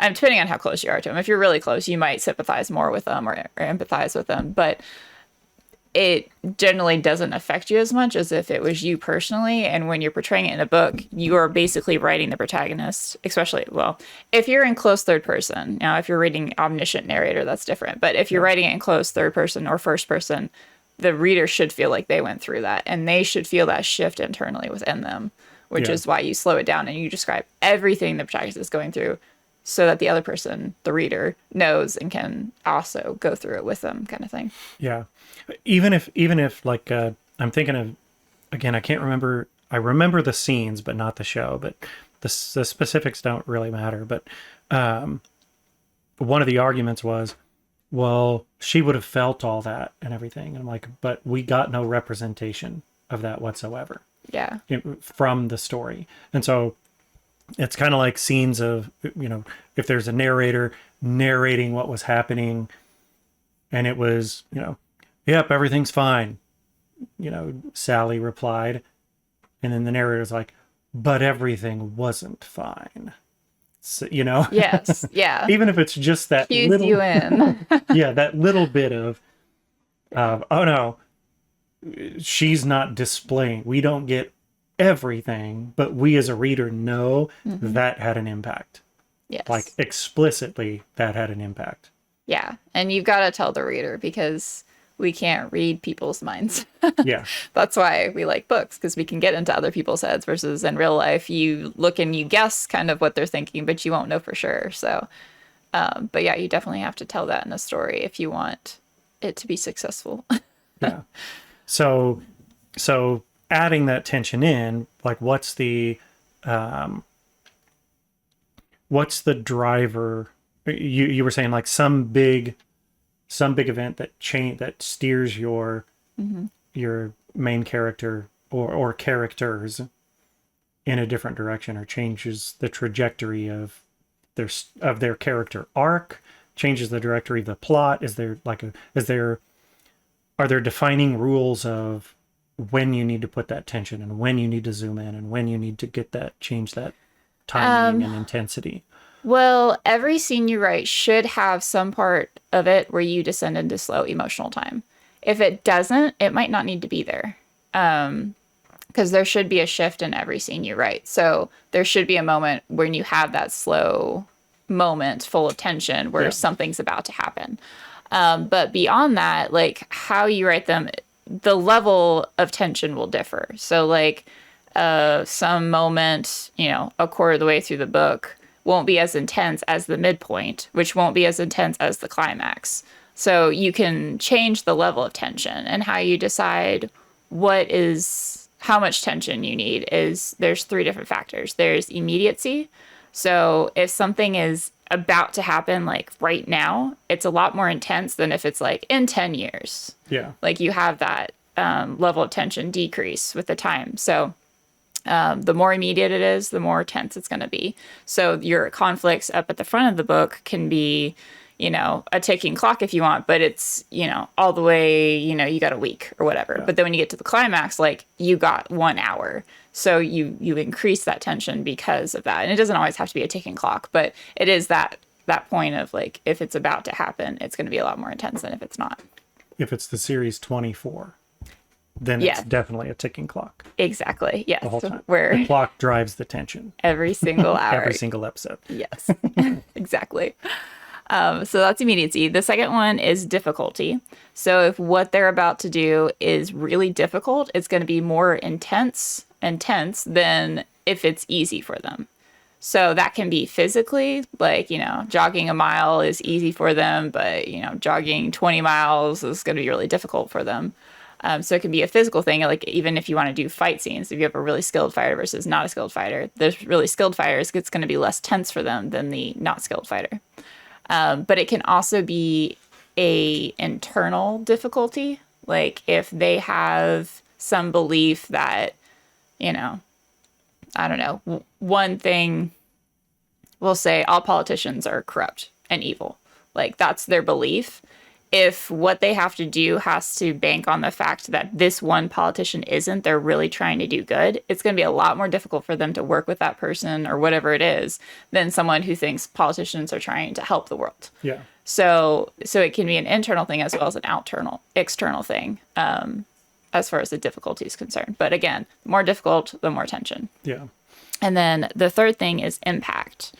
depending on how close you are to them, if you're really close, you might sympathize more with them or empathize with them. But it generally doesn't affect you as much as if it was you personally. And when you're portraying it in a book, you are basically writing the protagonist, especially, well, if you're in close third person. Now, if you're reading omniscient narrator, that's different. But if you're writing it in close third person or first person, the reader should feel like they went through that, and they should feel that shift internally within them, which is why you slow it down and you describe everything the protagonist is going through so that the other person, the reader, knows and can also go through it with them, kind of thing. Yeah. Even if like, I'm thinking of, again, I can't remember, I remember the scenes, but not the show, but the specifics don't really matter. But one of the arguments was, well, she would have felt all that and everything. And I'm like, but we got no representation of that whatsoever. Yeah. From the story. And so it's kind of like scenes of, you know, if there's a narrator narrating what was happening and it was, you know, yep, everything's fine. You know, Sally replied. And then the narrator's like, but everything wasn't fine. So, you know? Yes. Yeah. Even if it's just that Cues little, you in. yeah, that little bit of, oh no, she's not displaying. We don't get everything, but we as a reader know that had an impact. Yes. Like explicitly that had an impact. Yeah. And you've got to tell the reader because we can't read people's minds. Yeah. That's why we like books, because we can get into other people's heads versus in real life, you look and you guess kind of what they're thinking, but you won't know for sure. So, but yeah, you definitely have to tell that in a story if you want it to be successful. Yeah. So adding that tension in, like what's the driver? You were saying like some big event that steers your main character or characters in a different direction, or changes the trajectory of their character arc, changes the directory of the plot. Are there defining rules of when you need to put that tension and when you need to zoom in and when you need to change that timing and intensity? Well, every scene you write should have some part of it where you descend into slow emotional time. If it doesn't, it might not need to be there. Because there should be a shift in every scene you write. So there should be a moment when you have that slow moment full of tension where something's about to happen. But beyond that, like how you write them, the level of tension will differ. So like some moment, you know, a quarter of the way through the book won't be as intense as the midpoint, which won't be as intense as the climax. So you can change the level of tension, and how you decide how much tension you need there's three different factors. There's immediacy. So if something is about to happen like right now, it's a lot more intense than if it's like in 10 years. Yeah. Like you have that level of tension decrease with the time. So the more immediate it is, the more tense it's going to be. So your conflicts up at the front of the book can be, you know, a ticking clock if you want, but it's, you know, all the way, you know, you got a week or whatever. Yeah. But then when you get to the climax, like you got 1 hour. So you increase that tension because of that. And it doesn't always have to be a ticking clock, but it is that point of like, if it's about to happen, it's going to be a lot more intense than if it's not. If it's the series 24. Then it's definitely a ticking clock. Exactly. Yes. The whole time. Where the clock drives the tension. Every single hour. Every single episode. Yes. Exactly. So that's immediacy. The second one is difficulty. So if what they're about to do is really difficult, it's going to be more intense than if it's easy for them. So that can be physically, like, jogging a mile is easy for them, but, jogging 20 miles is going to be really difficult for them. So it can be a physical thing, like even if you want to do fight scenes, if you have a really skilled fighter versus not a skilled fighter, there's really skilled fighters, it's going to be less tense for them than the not skilled fighter. But it can also be a internal difficulty, like if they have some belief that, I don't know, one thing, we'll say all politicians are corrupt and evil. Like that's their belief. If what they have to do has to bank on the fact that this one politician isn't, they're really trying to do good, it's going to be a lot more difficult for them to work with that person or whatever it is than someone who thinks politicians are trying to help the world. Yeah. So it can be an internal thing as well as an external thing, as far as the difficulty is concerned. But again, the more difficult, the more tension. Yeah. And then the third thing is impact.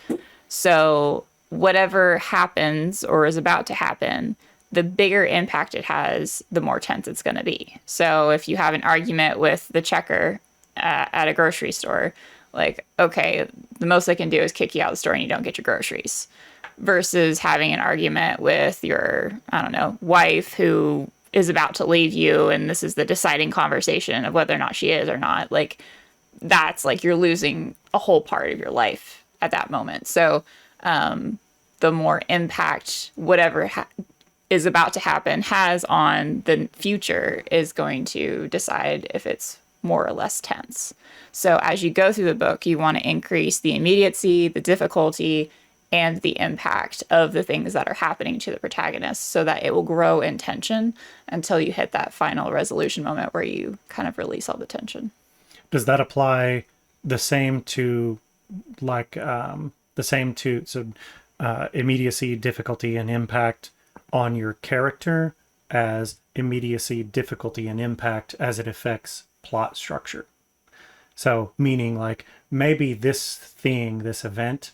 So whatever happens or is about to happen, the bigger impact it has, the more tense it's going to be. So if you have an argument with the checker at a grocery store, like, okay, the most I can do is kick you out of the store and you don't get your groceries, versus having an argument with your, I don't know, wife who is about to leave you and this is the deciding conversation of whether or not she is or not. Like, that's like you're losing a whole part of your life at that moment. So the more impact whatever is about to happen has on the future is going to decide if it's more or less tense. So as you go through the book, you want to increase the immediacy, the difficulty, and the impact of the things that are happening to the protagonist so that it will grow in tension until you hit that final resolution moment where you kind of release all the tension. Does that apply the same to immediacy, difficulty, and impact on your character as immediacy, difficulty, and impact as it affects plot structure? So meaning like maybe this event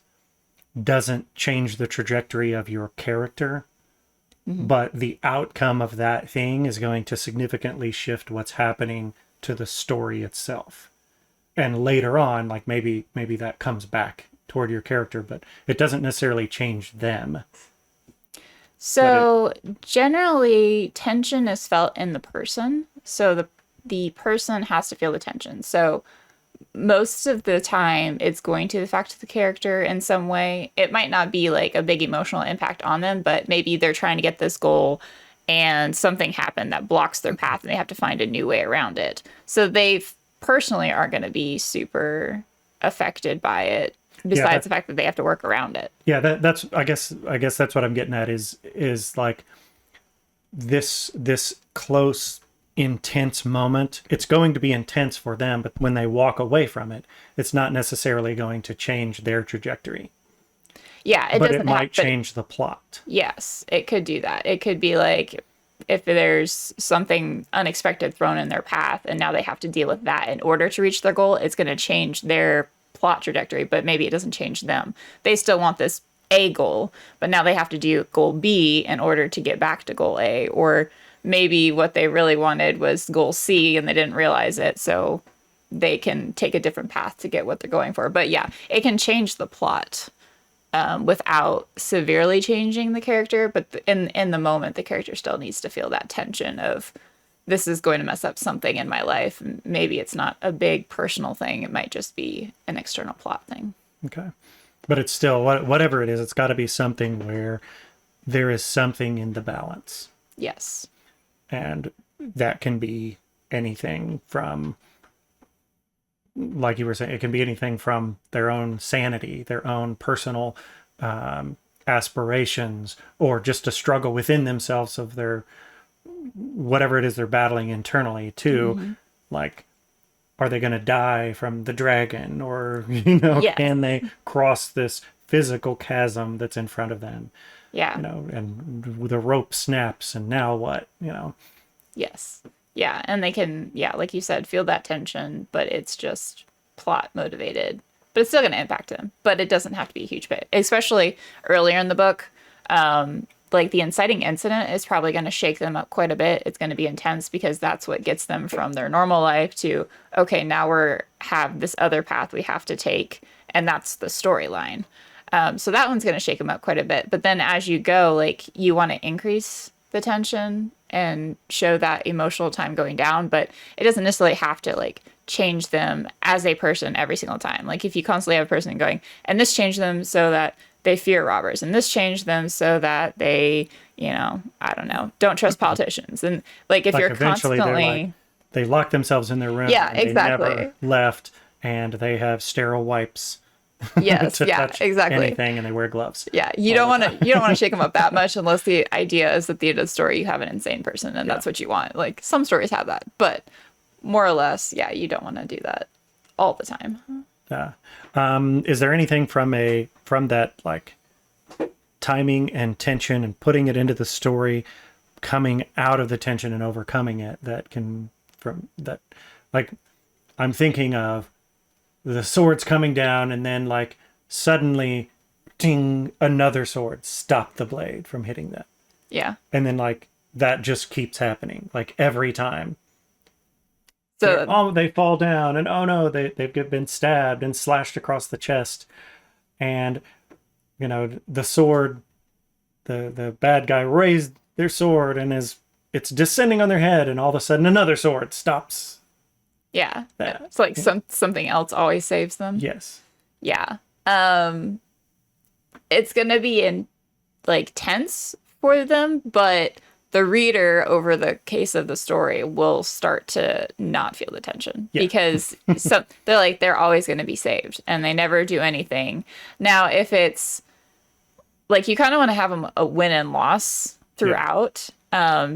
doesn't change the trajectory of your character, but the outcome of that thing is going to significantly shift what's happening to the story itself. And later on, like maybe that comes back toward your character, but it doesn't necessarily change them. So generally tension is felt in the person. So the person has to feel the tension. So most of the time it's going to affect the character in some way. It might not be like a big emotional impact on them, but maybe they're trying to get this goal and something happened that blocks their path and they have to find a new way around it. So they personally aren't going to be super affected by it, besides the fact that they have to work around it. Yeah, that's I guess that's what I'm getting at is like this close, intense moment. It's going to be intense for them, but when they walk away from it, it's not necessarily going to change their trajectory. Yeah, but it might change the plot. Yes, it could do that. It could be like if there's something unexpected thrown in their path and now they have to deal with that in order to reach their goal, it's going to change their plot trajectory, but maybe it doesn't change them. They still want this A goal, but now they have to do goal B in order to get back to goal A. Or maybe what they really wanted was goal C and they didn't realize it, so they can take a different path to get what they're going for. But yeah, it can change the plot without severely changing the character, but in the moment, the character still needs to feel that tension of this is going to mess up something in my life. Maybe it's not a big personal thing. It might just be an external plot thing. Okay. But it's still, whatever it is, it's got to be something where there is something in the balance. Yes. And that can be anything from, like you were saying, it can be anything from their own sanity, their own personal aspirations, or just a struggle within themselves of their whatever it is they're battling internally to like, are they going to die from the dragon, or can they cross this physical chasm that's in front of them? And the rope snaps and now what? Yes. Yeah, and they can, like you said, feel that tension, but it's just plot motivated. But it's still going to impact them. But it doesn't have to be a huge bit, especially earlier in the book. Like the inciting incident is probably going to shake them up quite a bit. It's going to be intense because that's what gets them from their normal life to, okay, now have this other path we have to take, and that's the storyline. So that one's going to shake them up quite a bit. But then as you go, like you want to increase the tension and show that emotional time going down, but it doesn't necessarily have to like change them as a person every single time. Like if you constantly have a person going, and this changed them so that they fear robbers, and this changed them so that they, I don't know, don't trust politicians. And like if like you're eventually constantly, they lock themselves in their room. yeah, and exactly. They never left, and they have sterile wipes Yes, to yeah, touch exactly. anything, and they wear gloves. Yeah, you don't want to shake them up that much unless the idea is at the end of the story you have an insane person and that's what you want. Like some stories have that, but more or less, yeah, you don't want to do that all the time. Yeah. Is there anything from that like timing and tension and putting it into the story, coming out of the tension and overcoming it like I'm thinking of the swords coming down and then like suddenly ding, another sword stopped the blade from hitting them. Yeah. And then like that just keeps happening like every time. So they fall down and oh no, they've been stabbed and slashed across the chest. And the sword, the bad guy raised their sword and it's descending on their head, and all of a sudden another sword stops. Yeah. It's like something else always saves them. Yes. Yeah. It's gonna be like tense for them, but the reader over the case of the story will start to not feel the tension because they're always going to be saved and they never do anything. Now, if it's like you kind of want to have them a win and loss throughout,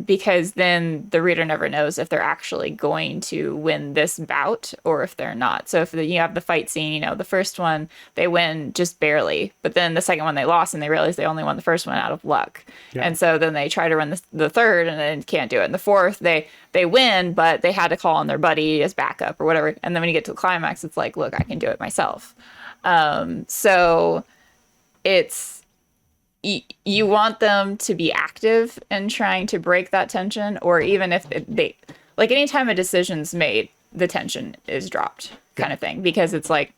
because then the reader never knows if they're actually going to win this bout or if they're not. So if you have the fight scene, the first one they win just barely, but then the second one they lost and they realize they only won the first one out of luck. Yeah. And so then they try to run the third and then can't do it. And the fourth, they win, but they had to call on their buddy as backup or whatever. And then when you get to the climax, it's like, look, I can do it myself. So it's, you want them to be active in trying to break that tension, or even if they like anytime a decision's made, the tension is dropped kind of thing, because it's like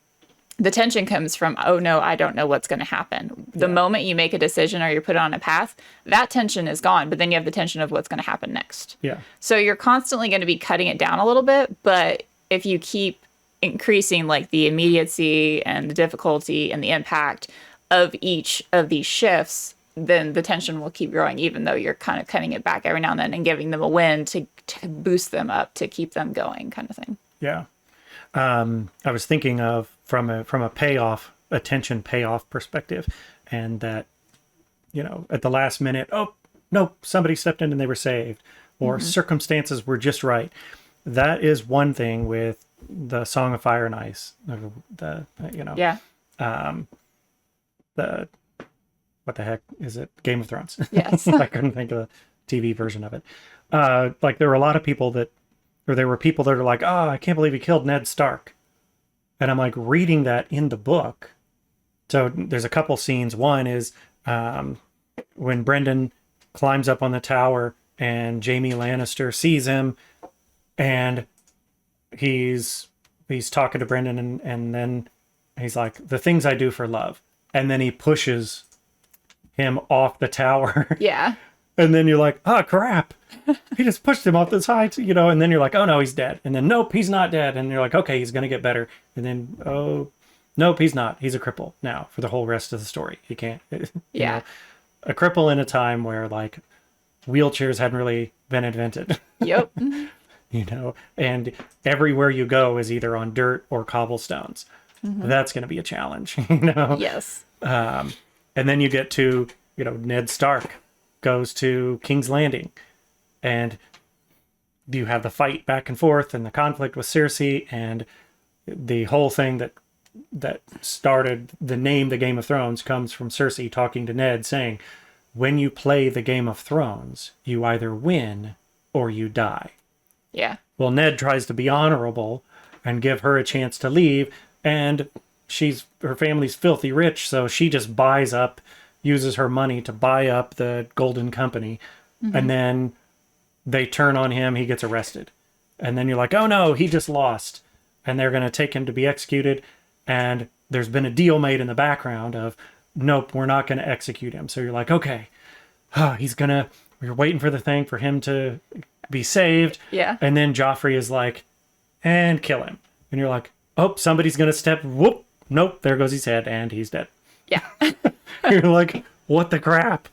the tension comes from, oh no, I don't know what's going to happen. The moment you make a decision or you're put on a path, that tension is gone, but then you have the tension of what's going to happen next. Yeah. So you're constantly going to be cutting it down a little bit, but if you keep increasing like the immediacy and the difficulty and the impact of each of these shifts, then the tension will keep growing, even though you're kind of cutting it back every now and then and giving them a win to boost them up, to keep them going, kind of thing. Yeah. I was thinking of from a tension payoff perspective, and that, at the last minute, oh, no, somebody stepped in and they were saved, or circumstances were just right. That is one thing with the Song of Fire and Ice. What the heck is it? Game of Thrones. Yes. I couldn't think of the TV version of it. Like there were a lot of people there were people that are like, oh, I can't believe he killed Ned Stark. And I'm like reading that in the book. So there's a couple scenes. One is when Brendan climbs up on the tower and Jaime Lannister sees him, and he's talking to Brendan, and then he's like, the things I do for love. And then he pushes him off the tower. Yeah. And then you're like, oh, crap. He just pushed him off this height, and then you're like, oh, no, he's dead. And then, nope, he's not dead. And you're like, okay, he's going to get better. And then, oh, nope, he's not. He's a cripple now for the whole rest of the story. He can't. Yeah. A cripple in a time where, like, wheelchairs hadn't really been invented. Yep. And everywhere you go is either on dirt or cobblestones. That's going to be a challenge, Yes. And then you get to, Ned Stark goes to King's Landing, and you have the fight back and forth and the conflict with Cersei, and the whole thing that started the name, the Game of Thrones, comes from Cersei talking to Ned saying, when you play the Game of Thrones, you either win or you die. Yeah. Well, Ned tries to be honorable and give her a chance to leave, and her family's filthy rich, so she just buys up uses her money to buy up the Golden Company, and then they turn on him, he gets arrested. And then you're like, oh no, he just lost. And they're going to take him to be executed. And there's been a deal made in the background of, nope, we're not going to execute him. So you're like, okay, we're waiting for the thing for him to be saved. Yeah. And then Joffrey is like, and kill him. And you're like, oh, somebody's going to step, whoop, nope, there goes his head, and he's dead. Yeah. You're like, what the crap?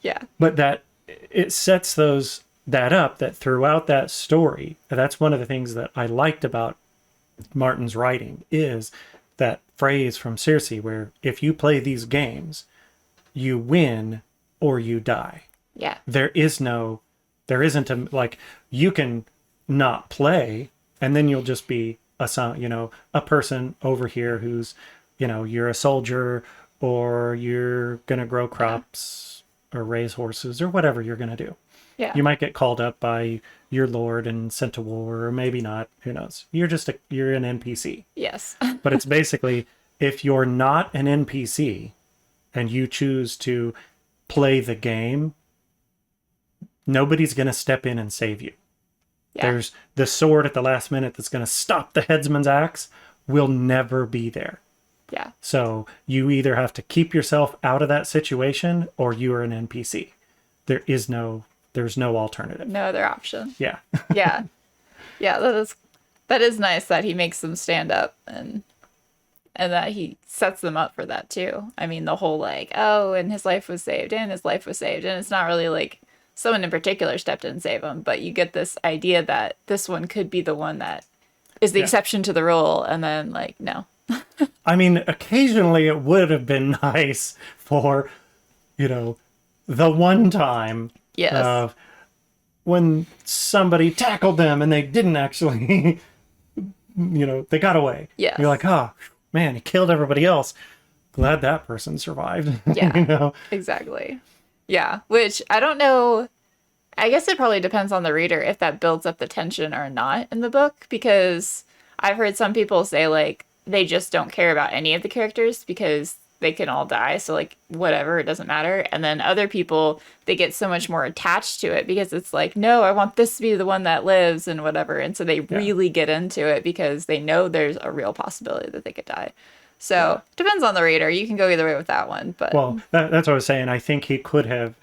Yeah. But that it sets that up, that throughout that story, that's one of the things that I liked about Martin's writing, is that phrase from Cersei where if you play these games, you win or you die. Yeah. There isn't a, like, you can not play and then you'll just be a person over here who's, you're a soldier, or you're going to grow crops or raise horses or whatever you're going to do. Yeah. You might get called up by your lord and sent to war, or maybe not. Who knows? You're an NPC. Yes. But it's basically, if you're not an NPC and you choose to play the game, nobody's going to step in and save you. Yeah. There's the sword at the last minute that's going to stop the headsman's axe will never be there. Yeah. So you either have to keep yourself out of that situation or you are an NPC. There's no alternative. No other option. Yeah. Yeah. Yeah, that is nice that he makes them stand up, and that he sets them up for that too. I mean, the whole like, oh, and his life was saved, and his life was saved, and it's not really like someone in particular stepped in and saved him, but you get this idea that this one could be the one that is the exception to the rule, and then like, no. I mean, occasionally it would have been nice for, the one time of when somebody tackled them and they didn't actually, they got away. Yes. You're like, oh, man, he killed everybody else. Glad that person survived. Yeah, exactly. Yeah, which I don't know. I guess it probably depends on the reader if that builds up the tension or not in the book, because I've heard some people say like they just don't care about any of the characters because they can all die, so like whatever, it doesn't matter. And then other people, they get so much more attached to it because it's like, no, I want this to be the one that lives and whatever, and so they really get into it because they know there's a real possibility that they could die. So depends on the reader. You can go either way with that one, but that's what I was saying. I think he could have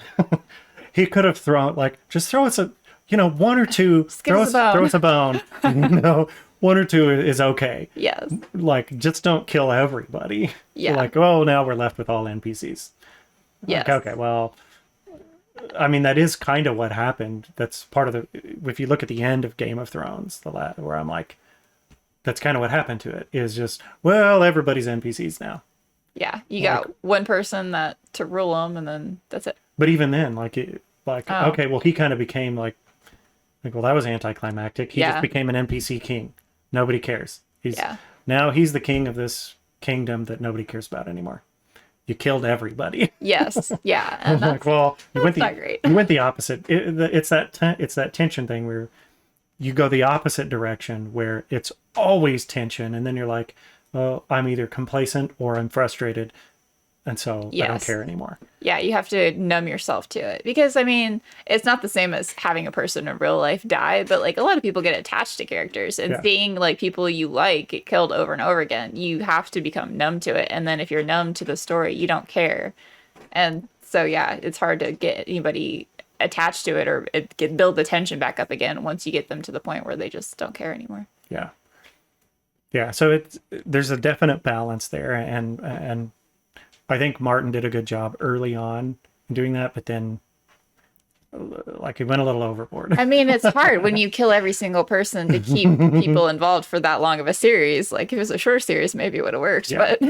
thrown, like, just throw us one or two, throw us a bone. One or two is okay. Yes. Like, just don't kill everybody. Yeah. Like, oh, now we're left with all NPCs. Yes. Like, okay, well, I mean, that is kind of what happened. That's part of if you look at the end of Game of Thrones, where I'm like, that's kind of what happened to it, is just, well, everybody's NPCs now. Yeah. You got one person to rule them, and then that's it. But even then, okay, well, he kind of became like, well, that was anticlimactic. He just became an NPC king. Nobody cares. Now he's the king of this kingdom that nobody cares about anymore. You killed everybody. Yes. Yeah. And I'm like, well, you went the opposite. It's that tension thing where you go the opposite direction, where it's always tension, and then you're like, well, I'm either complacent or I'm frustrated, and so I don't care anymore. Yeah, you have to numb yourself to it, because I mean, it's not the same as having a person in real life die, but like a lot of people get attached to characters, and seeing like people you like get killed over and over again, you have to become numb to it. And then if you're numb to the story, you don't care. And so it's hard to get anybody attached to it or build the tension back up again once you get them to the point where they just don't care anymore. Yeah. So there's a definite balance there, and I think Martin did a good job early on in doing that, but then like he went a little overboard. I mean, it's hard when you kill every single person to keep people involved for that long of a series. Like if it was a short series, maybe it would have worked. But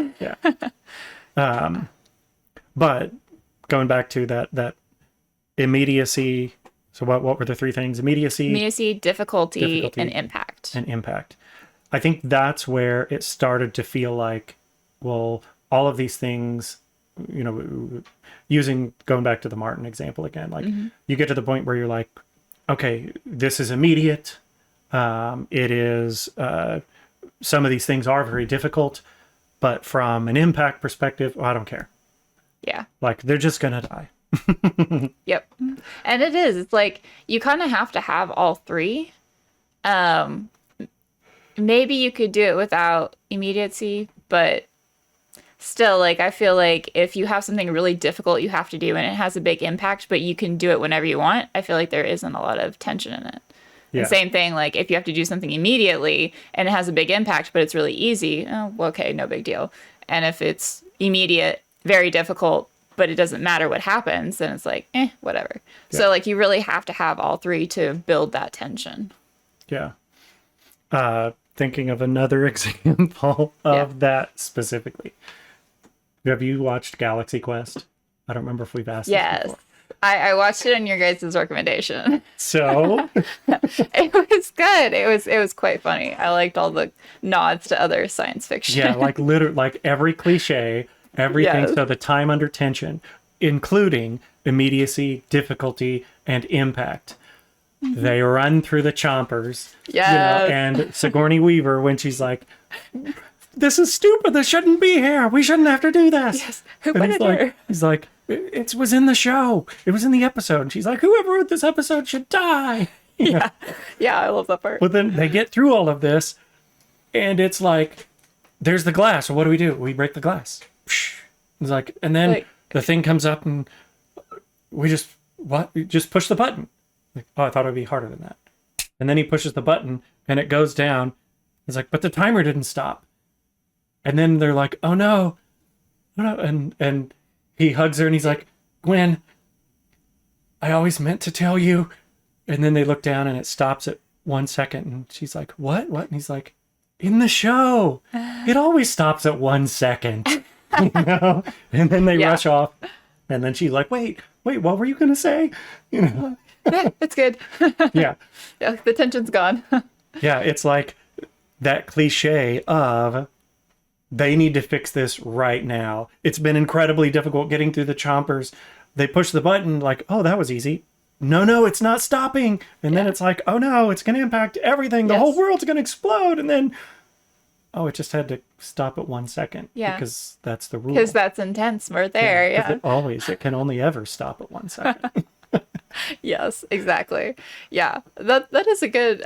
going back to that immediacy. So what were the three things? Immediacy, difficulty, and impact. I think that's where it started to feel like, well, all of these things, going back to the Martin example again, like you get to the point where you're like, okay, this is immediate. It is, some of these things are very difficult, but from an impact perspective, I don't care. Yeah. Like they're just gonna die. Yep. And it is. It's like you kind of have to have all three. Um, Maybe you could do it without immediacy, but still, like I feel like if you have something really difficult you have to do and it has a big impact, but you can do it whenever you want, I feel like there isn't a lot of tension in it. And Yeah. same thing, like if you have to do something immediately and it has a big impact, but it's really easy, oh, well, okay, no big deal. And if it's immediate, very difficult, but it doesn't matter what happens, then it's like, whatever. Yeah. So like you really have to have all three to build that tension. Yeah. Thinking of another example of that specifically. Have you watched Galaxy Quest? I don't remember if we've asked this Yes. before. I watched it on your guys' recommendation. So It was good. It was quite funny. I liked all the nods to other science fiction. yeah, like literally, like every cliche, everything. Yes. So the time under tension, including immediacy, difficulty, and impact. They run through the chompers. Yes. And Sigourney Weaver, when she's like, "This is stupid. This shouldn't be here. We shouldn't have to do this." Yes. Who And put he's it like, there? he's like, "It was in the show. It was in the episode." And she's like, "Whoever wrote this episode should die." Yeah. Yeah, I love that part. But then they get through all of this, and it's like, there's the glass. So what do? We break the glass. It's like, and then Like- the thing comes up, and we just push the button. Like, oh, I thought it'd be harder than that. And then he pushes the button, and it goes down. It's like, but the timer didn't stop. And then they're like, oh no, oh no, and he hugs her, and he's like, Gwen, I always meant to tell you. And then they look down, and it stops at 1 second, and she's like, what? And he's like, in the show, it always stops at 1 second. You know? And then they Yeah. rush off, and then she's like, wait, what were you gonna say? You know? Yeah, it's good. Yeah. Yeah, the tension's gone. Yeah, it's like that cliche of they need to fix this right now. It's been incredibly difficult getting through the chompers. They push the button like, oh, that was easy. No, it's not stopping. And then it's like, oh no, it's going to impact everything. The Yes. whole world's going to explode. And then, oh, it just had to stop at 1 second. Yeah. Because that's the rule. Because that's intense right there. 'Cause Yeah. it can only ever stop at 1 second. Yes, exactly. Yeah. That is a good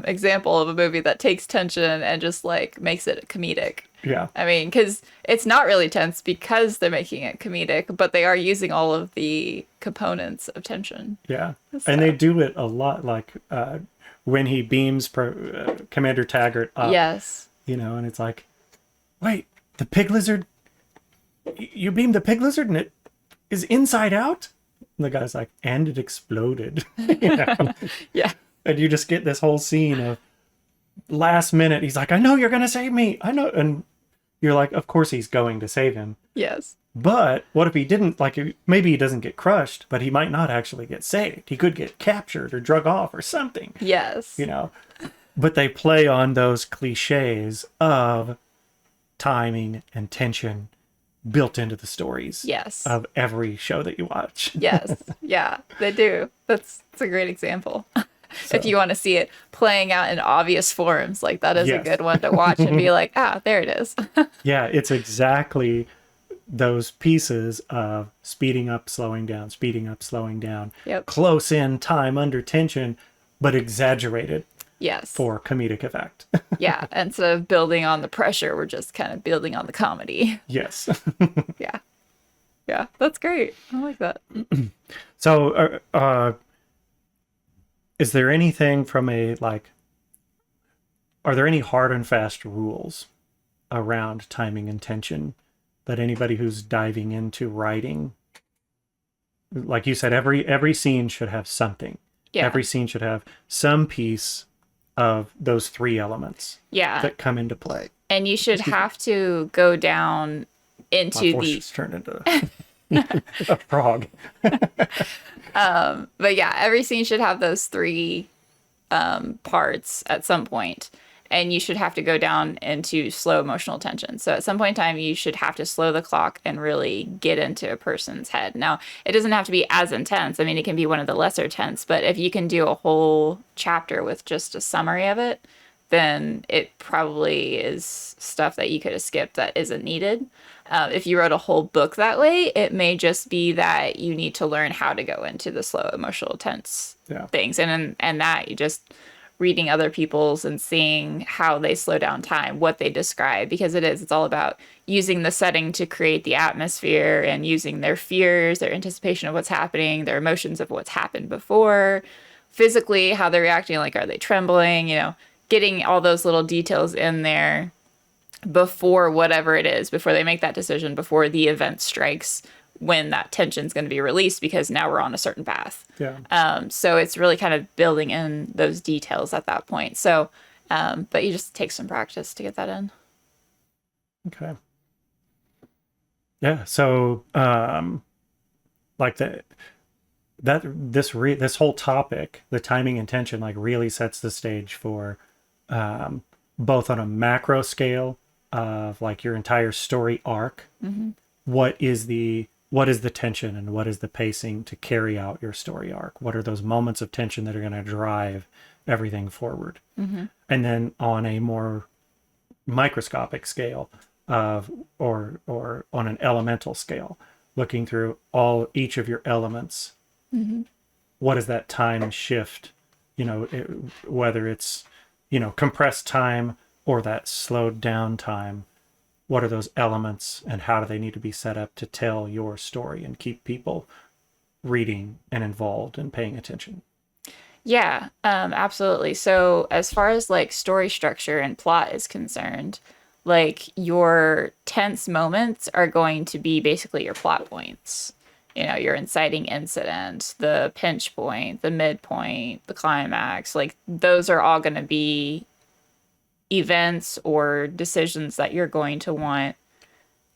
example of a movie that takes tension and just like makes it comedic. Yeah. I mean, because it's not really tense because they're making it comedic, but they are using all of the components of tension. Yeah. So- And they do it a lot, like when he beams Commander Taggart up. Yes. You know, and it's like, wait, the pig lizard, you beamed the pig lizard and it is inside out? And the guy's like, and it exploded. You know? Yeah. And you just get this whole scene of last minute, he's like, I know you're going to save me. I know. And you're like, of course he's going to save him. Yes. But what if he didn't, like, maybe he doesn't get crushed, but he might not actually get saved. He could get captured or drug off or something, Yes. you know? But they play on those cliches of timing and tension built into the stories Yes. of every show that you watch. Yes. Yeah, they do. That's a great example. If you want to see it playing out in obvious forms, like that is a Yes. good one to watch and be like, there it is. Yeah, it's exactly those pieces of speeding up, slowing down, speeding up, slowing down, Yep. close in time under tension, but exaggerated Yes. for comedic effect. Yeah. Instead of building on the pressure, we're just kind of building on the comedy. Yes. Yeah. Yeah. That's great. I like that. So, is there anything from are there any hard and fast rules around timing and tension that anybody who's diving into writing, like you said, every scene should have something. Yeah. Every scene should have some piece of those three elements Yeah. that come into play. And you should have to go down My into voice the just turned into a frog. but yeah, every scene should have those three parts at some point, and you should have to go down into slow emotional tension. So at some point in time, you should have to slow the clock and really get into a person's head. Now, it doesn't have to be as intense. I mean, it can be one of the lesser tense, but if you can do a whole chapter with just a summary of it, then it probably is stuff that you could have skipped that isn't needed. If you wrote a whole book that way, it may just be that you need to learn how to go into the slow, emotional, tense Yeah. things, and that you just reading other people's and seeing how they slow down time, what they describe, because it's all about using the setting to create the atmosphere and using their fears, their anticipation of what's happening, their emotions of what's happened before, physically how they're reacting, like are they trembling, getting all those little details in there before whatever it is, before they make that decision, before the event strikes, when that tension's going to be released, because now we're on a certain path. Yeah. So it's really kind of building in those details at that point. So, but you just take some practice to get that in. Okay. Yeah. So, like this whole topic, the timing and tension, like really sets the stage for, both on a macro scale of like your entire story arc. Mm-hmm. What is the tension and what is the pacing to carry out your story arc? What are those moments of tension that are going to drive everything forward? Mm-hmm. And then on a more microscopic scale of, or on an elemental scale, looking through each of your elements, Mm-hmm. what is that time shift? Whether it's, compressed time or that slowed down time. What are those elements and how do they need to be set up to tell your story and keep people reading and involved and paying attention? Yeah, absolutely. So as far as like story structure and plot is concerned, like your tense moments are going to be basically your plot points. Your inciting incident, the pinch point, the midpoint, the climax, like those are all going to be events or decisions that you're going to want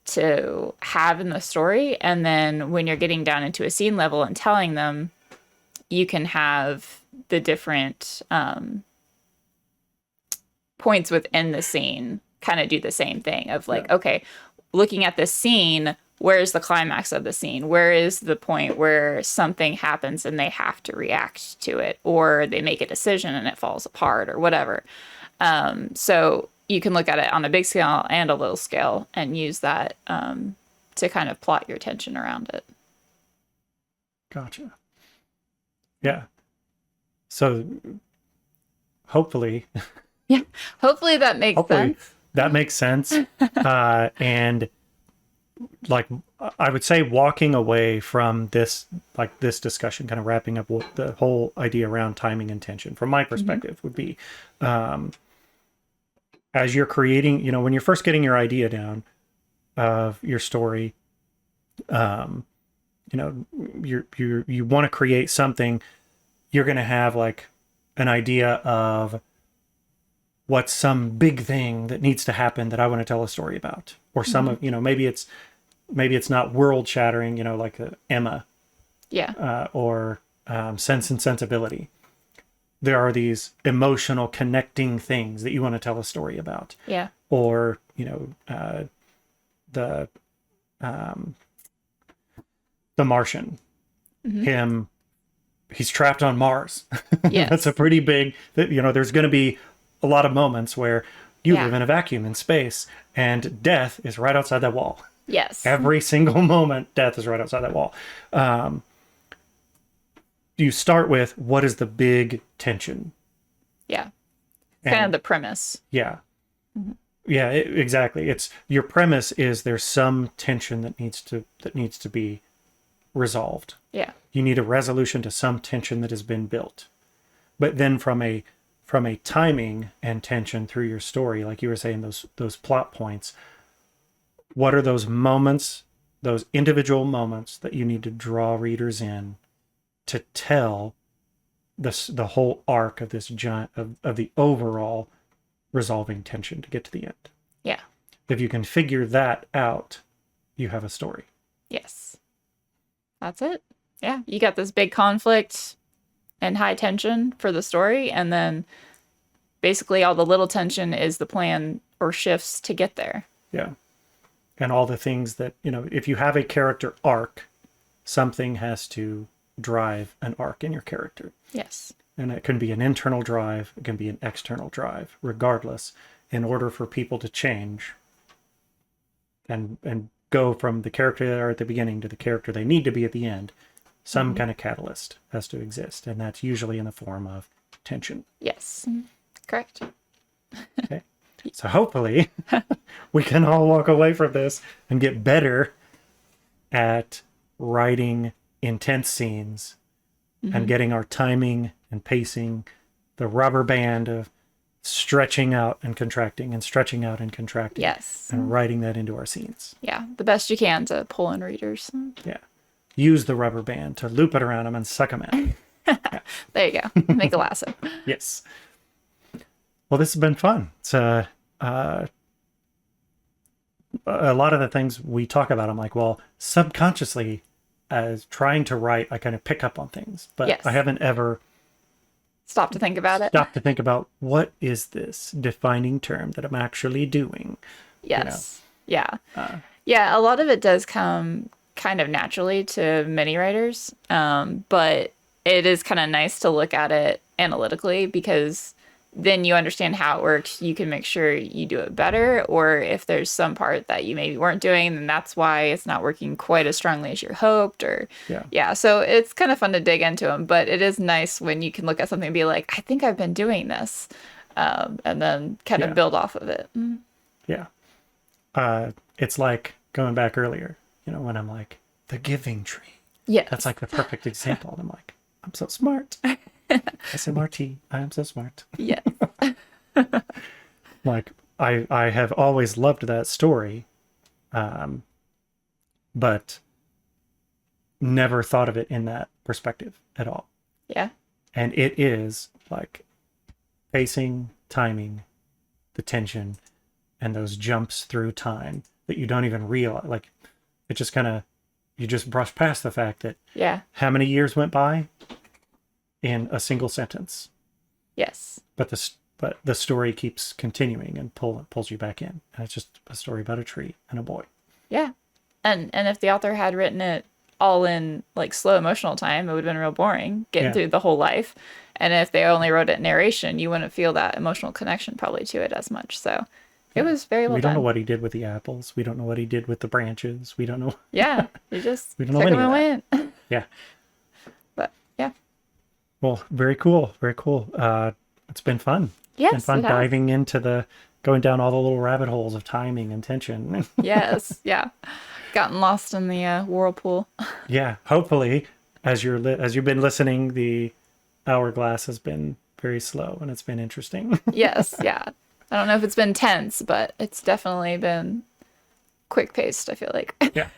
to have in the story. And then when you're getting down into a scene level and telling them, you can have the different points within the scene kind of do the same thing of like, Yeah. okay, looking at this scene, where's the climax of the scene? Where is the point where something happens and they have to react to it, or they make a decision and it falls apart, or whatever. So you can look at it on a big scale and a little scale and use that to kind of plot your tension around it. Gotcha. Yeah. So hopefully Yeah. Hopefully that makes sense. that makes sense. And like, I would say walking away from this, like this discussion, kind of wrapping up the whole idea around timing and tension from my perspective would be, as you're creating, when you're first getting your idea down of your story, you want to create something, you're going to have like an idea of what's some big thing that needs to happen that I want to tell a story about, or some of, maybe it's not world shattering, like Emma, or Sense and Sensibility. There are these emotional connecting things that you want to tell a story about. Yeah. Or, the Martian, he's trapped on Mars. Yes. That's a pretty big, there's going to be a lot of moments where you live in a vacuum in space and death is right outside that wall. Yes. Every single moment, death is right outside that wall. You start with, what is the big tension? Yeah. Kind of the premise. Yeah. Mm-hmm. Yeah, exactly. It's your premise is there's some tension that needs to be resolved. Yeah. You need a resolution to some tension that has been built. But then from a timing and tension through your story, like you were saying, those plot points, what are those moments, those individual moments that you need to draw readers in to tell the whole arc of this giant of the overall resolving tension to get to the end? Yeah. If you can figure that out, you have a story. Yes. That's it. Yeah. You got this big conflict and high tension for the story, and then basically all the little tension is the plan or shifts to get there. Yeah. And all the things that, if you have a character arc, something has to drive an arc in your character. Yes. and it can be an internal drive, it can be an external drive, regardless, in order for people to change and go from the character they are at the beginning to the character they need to be at the end, some kind of catalyst has to exist, and that's usually in the form of tension. Yes. Correct. Okay. So hopefully we can all walk away from this and get better at writing intense scenes and getting our timing and pacing, the rubber band of stretching out and contracting and stretching out and contracting. Yes. And writing that into our scenes. Yeah. The best you can to pull in readers. Yeah. Use the rubber band to loop it around them and suck them out. Yeah. There you go. Make a lasso. Yes. Well, this has been fun. It's a lot of the things we talk about, I'm like, well, subconsciously, as trying to write, I kind of pick up on things, but Yes. I haven't ever Stop to think about it. stopped to think about what is this defining term that I'm actually doing. Yes. Yeah. Yeah. A lot of it does come kind of naturally to many writers. But it is kind of nice to look at it analytically, because then you understand how it works. You can make sure you do it better, or if there's some part that you maybe weren't doing, then that's why it's not working quite as strongly as you hoped. Or yeah, so it's kind of fun to dig into them, but it is nice when you can look at something and be like, I think I've been doing this, and then kind of build off of it. Yeah. It's like going back earlier, when I'm like, the giving tree. Yeah, That's like the perfect example. And I'm like, I'm so smart. SMRT, I am so smart. yes. Like, I have always loved that story, but never thought of it in that perspective at all. Yeah. And it is like pacing, timing, the tension, and those jumps through time that you don't even realize. Like, it just kind of, you just brush past the fact that how many years went by in a single sentence. Yes. But the story keeps continuing and pulls you back in. And it's just a story about a tree and a boy. Yeah. And if the author had written it all in like slow emotional time, it would have been real boring getting through the whole life. And if they only wrote it in narration, you wouldn't feel that emotional connection probably to it as much. So it was very well done. We don't know what he did with the apples. We don't know what he did with the branches. We don't know. Yeah. You just we don't know any of that. went. Yeah. But yeah. Well, very cool. Very cool. It's been fun. Yes, it's been fun it has. diving into going down all the little rabbit holes of timing and tension. Yes. Yeah. Gotten lost in the whirlpool. Yeah. Hopefully, as you've been listening, the hourglass has been very slow and it's been interesting. Yes. Yeah. I don't know if it's been tense, but it's definitely been quick paced, I feel like. Yeah.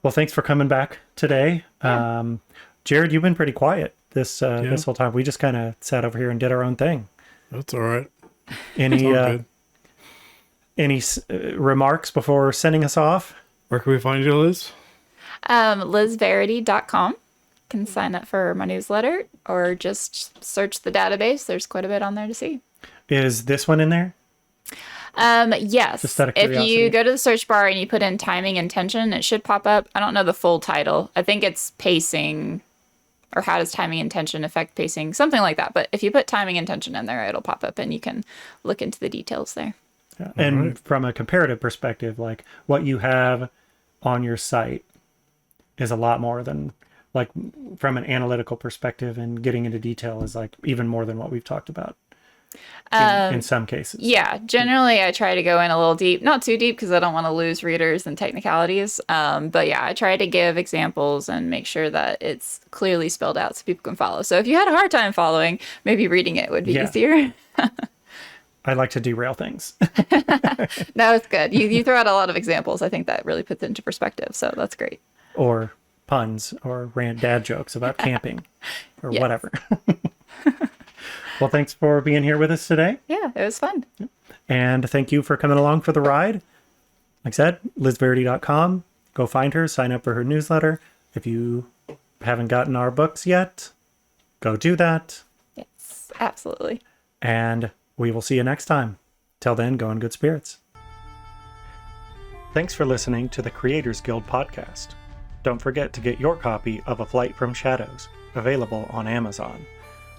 Well, thanks for coming back today. Yeah. Jared, you've been pretty quiet this whole time. We just kind of sat over here and did our own thing. That's all right. Any remarks before sending us off? Where can we find you, Liz? LizVerity.com. Can sign up for my newsletter or just search the database. There's quite a bit on there to see. Is this one in there? Yes. Just out of If curiosity. you go to the search bar and you put in timing and tension, it should pop up. I don't know the full title. I think it's pacing, or how does timing and tension affect pacing, something like that. But if you put timing and tension in there, it'll pop up and you can look into the details there. Yeah. And from a comparative perspective, like what you have on your site is a lot more than, like, from an analytical perspective, and getting into detail is like even more than what we've talked about in some cases. Yeah, generally I try to go in a little deep, not too deep because I don't want to lose readers and technicalities. But yeah, I try to give examples and make sure that it's clearly spelled out so people can follow. So if you had a hard time following, maybe reading it would be easier. I like to derail things. No, it's good. You throw out a lot of examples. I think that really puts it into perspective. So that's great. Or puns or rant dad jokes about camping or whatever. Well, thanks for being here with us today. Yeah, it was fun. And thank you for coming along for the ride. Like I said, LizVerity.com. Go find her, sign up for her newsletter. If you haven't gotten our books yet, go do that. Yes, absolutely. And we will see you next time. Till then, go in good spirits. Thanks for listening to the Creators Guild podcast. Don't forget to get your copy of A Flight from Shadows, available on Amazon.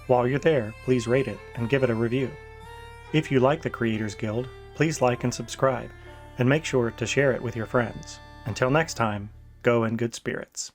While you're there, please rate it and give it a review. If you like the Creators Guild, please like and subscribe, and make sure to share it with your friends. Until next time, go in good spirits.